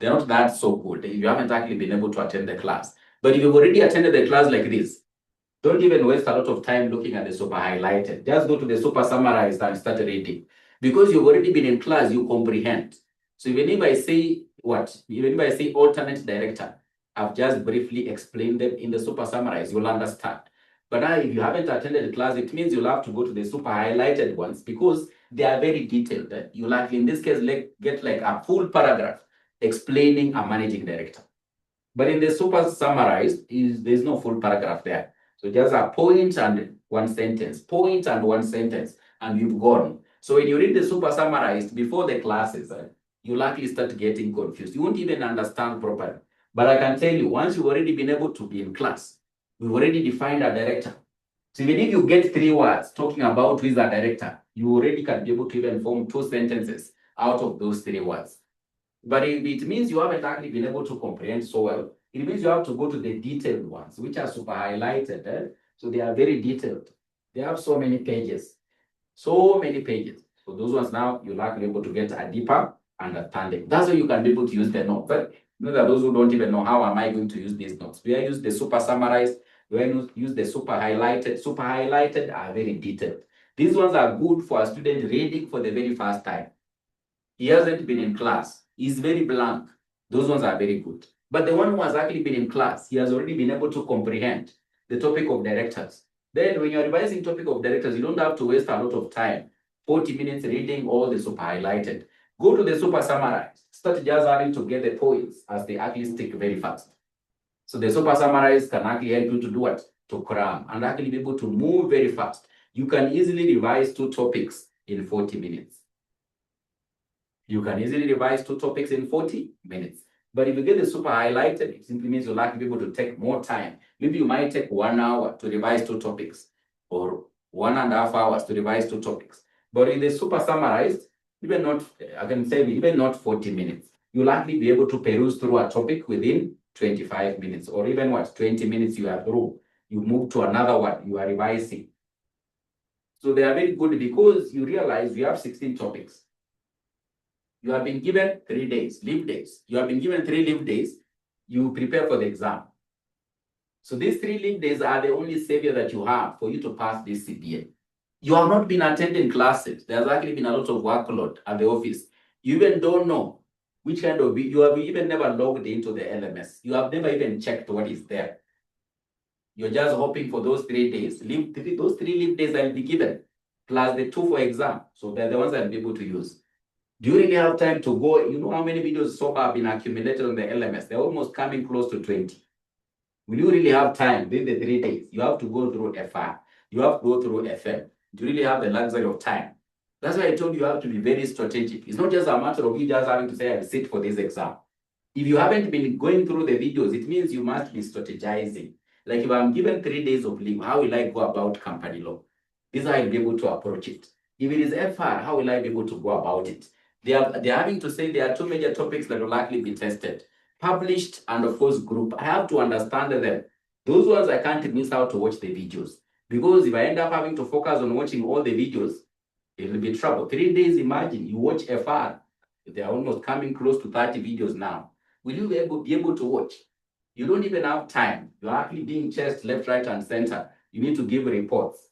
They're not that so good if you haven't actually been able to attend the class. But if you've already attended the class like this, don't even waste a lot of time looking at the super highlighted. Just go to the super summarized and start reading. Because you've already been in class, you comprehend. So even if I say what? Even if I say alternate director, I've just briefly explained them in the super summarized, you'll understand. But now if you haven't attended the class, it means you'll have to go to the super highlighted ones because they are very detailed. You'll have, in this case, get like a full paragraph explaining a managing director. But in the super summarized, there's no full paragraph there. So just a point and one sentence, and you've gone. So when you read the super summarized before the classes, you'll likely start getting confused. You won't even understand properly. But I can tell you, once you've already been able to be in class, we've already defined a director. So even if you get 3 words talking about who is a director, you already can be able to even form 2 sentences out of those 3 words. But if it means you haven't actually been able to comprehend so well, it means you have to go to the detailed ones, which are super highlighted. So they are very detailed. They have so many pages. So many pages. So those ones now, you'll actually be able to get a deeper understanding. That's why you can be able to use the notes. But you know that those who don't even know how am I going to use these notes. We use the super summarized, we use the super highlighted. Super highlighted are very detailed. These ones are good for a student reading for the very first time. He hasn't been in class. He's very blank. Those ones are very good. But the one who has actually been in class, he has already been able to comprehend the topic of directors. Then when you're revising topic of directors, you don't have to waste a lot of time. 40 minutes reading all the super highlighted. Go to the super summarized. Start just having to get the points as they actually stick very fast. So the super summarized can actually help you to do what? To cram and actually be able to move very fast. You can easily revise 2 topics in 40 minutes. You can easily revise 2 topics in 40 minutes. But if you get the super highlighted, it simply means you'll likely be able to take more time. Maybe you might take 1 hour to revise 2 topics or 1.5 hours to revise 2 topics. But in the super summarized, even not 40 minutes. You'll likely be able to peruse through a topic within 25 minutes or even 20 minutes you are through. You move to another one, you are revising. So they are very good because you realize you have 16 topics. You have been given 3 days, leave days. You have been given 3 leave days. You prepare for the exam. So these 3 leave days are the only savior that you have for you to pass this CPA. You have not been attending classes. There's actually been a lot of workload at the office. You even don't know which kind of, you have even never logged into the LMS. You have never even checked what is there. You're just hoping for those 3 days. Those 3 leave days I'll be given, plus the 2 for exam. So they're the ones I'll be able to use. Do you really have time to go? You know how many videos so far have been accumulated on the LMS? They're almost coming close to 20. Will you really have time within the 3 days? You have to go through FR. You have to go through FM. Do you really have the luxury of time? That's why I told you you have to be very strategic. It's not just a matter of you just having to say, I'll sit for this exam. If you haven't been going through the videos, it means you must be strategizing. Like if I'm given 3 days of leave, how will I go about company law? This is how I'll be able to approach it. If it is FR, how will I be able to go about it? They're having to say there are 2 major topics that will likely be tested. Published and of course group. I have to understand them. Those ones I can't miss out to watch the videos. Because if I end up having to focus on watching all the videos, it will be trouble. 3 days, imagine, you watch FR. They are almost coming close to 30 videos now. Will you be able to watch? You don't even have time. You're actually being chased left, right, and center. You need to give reports.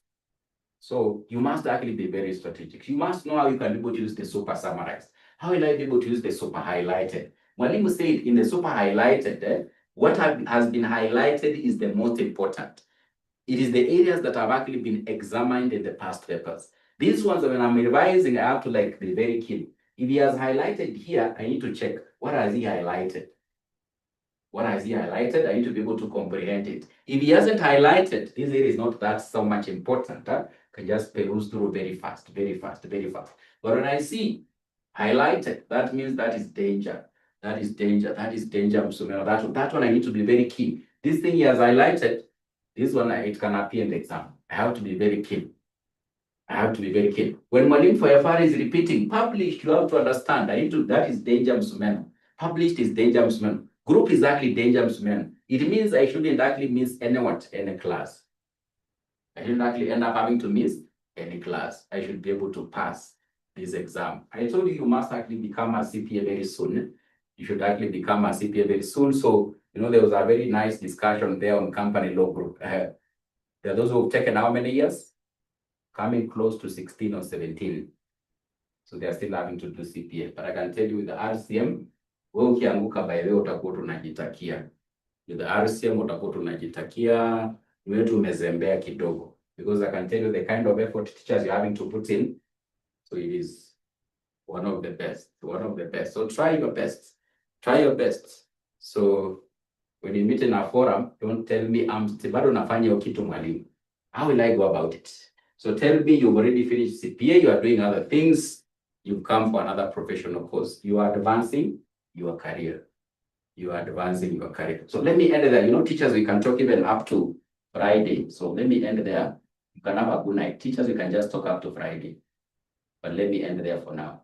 So you must actually be very strategic. You must know how you can be able to use the super summarized. How will I be able to use the super highlighted? Mwalimu said in the super highlighted, what has been highlighted is the most important. It is the areas that have actually been examined in the past papers. These ones, when I'm revising, I have to be very keen. If he has highlighted here, I need to check, what has he highlighted? What has he highlighted? I need to be able to comprehend it. If he hasn't highlighted, this area is not that so much important. I can just peruse through very fast, very fast, very fast. But when I see highlighted, that means that is danger. That is danger. That is danger. That one I need to be very keen. This thing he has highlighted, this one, it can appear in the exam. I have to be very keen. I have to be very keen. When Mwalimu FR is repeating, published, you have to understand. That is danger msumeno. Published is danger msumeno. Group is actually danger msumeno. It means I shouldn't actually miss any class. I shouldn't actually end up having to miss any class. I should be able to pass this exam. I told you must actually become a CPA very soon. You should actually become a CPA very soon. So, there was a very nice discussion there on company law group. There are those who have taken how many years? Coming close to 16 or 17. So they are still having to do CPA. But I can tell you with the RCM, wewe ukianguka by the way utakuwa tunajitakia. With the RCM utakuwa tunajitakia, wewe tumezembea kidogo. Because I can tell you the kind of effort teachers you're having to put in, so it is one of the best. So try your best. So when you meet in a forum, don't tell me bado nafanya hiyo kitu mwalimu. How will I go about it? So tell me you've already finished CPA, you are doing other things, you've come for another professional course. You are advancing your career. So let me end there. Teachers, we can talk even up to Friday. So let me end there. You can have a good night. Teachers, we can just talk up to Friday. But let me end there for now.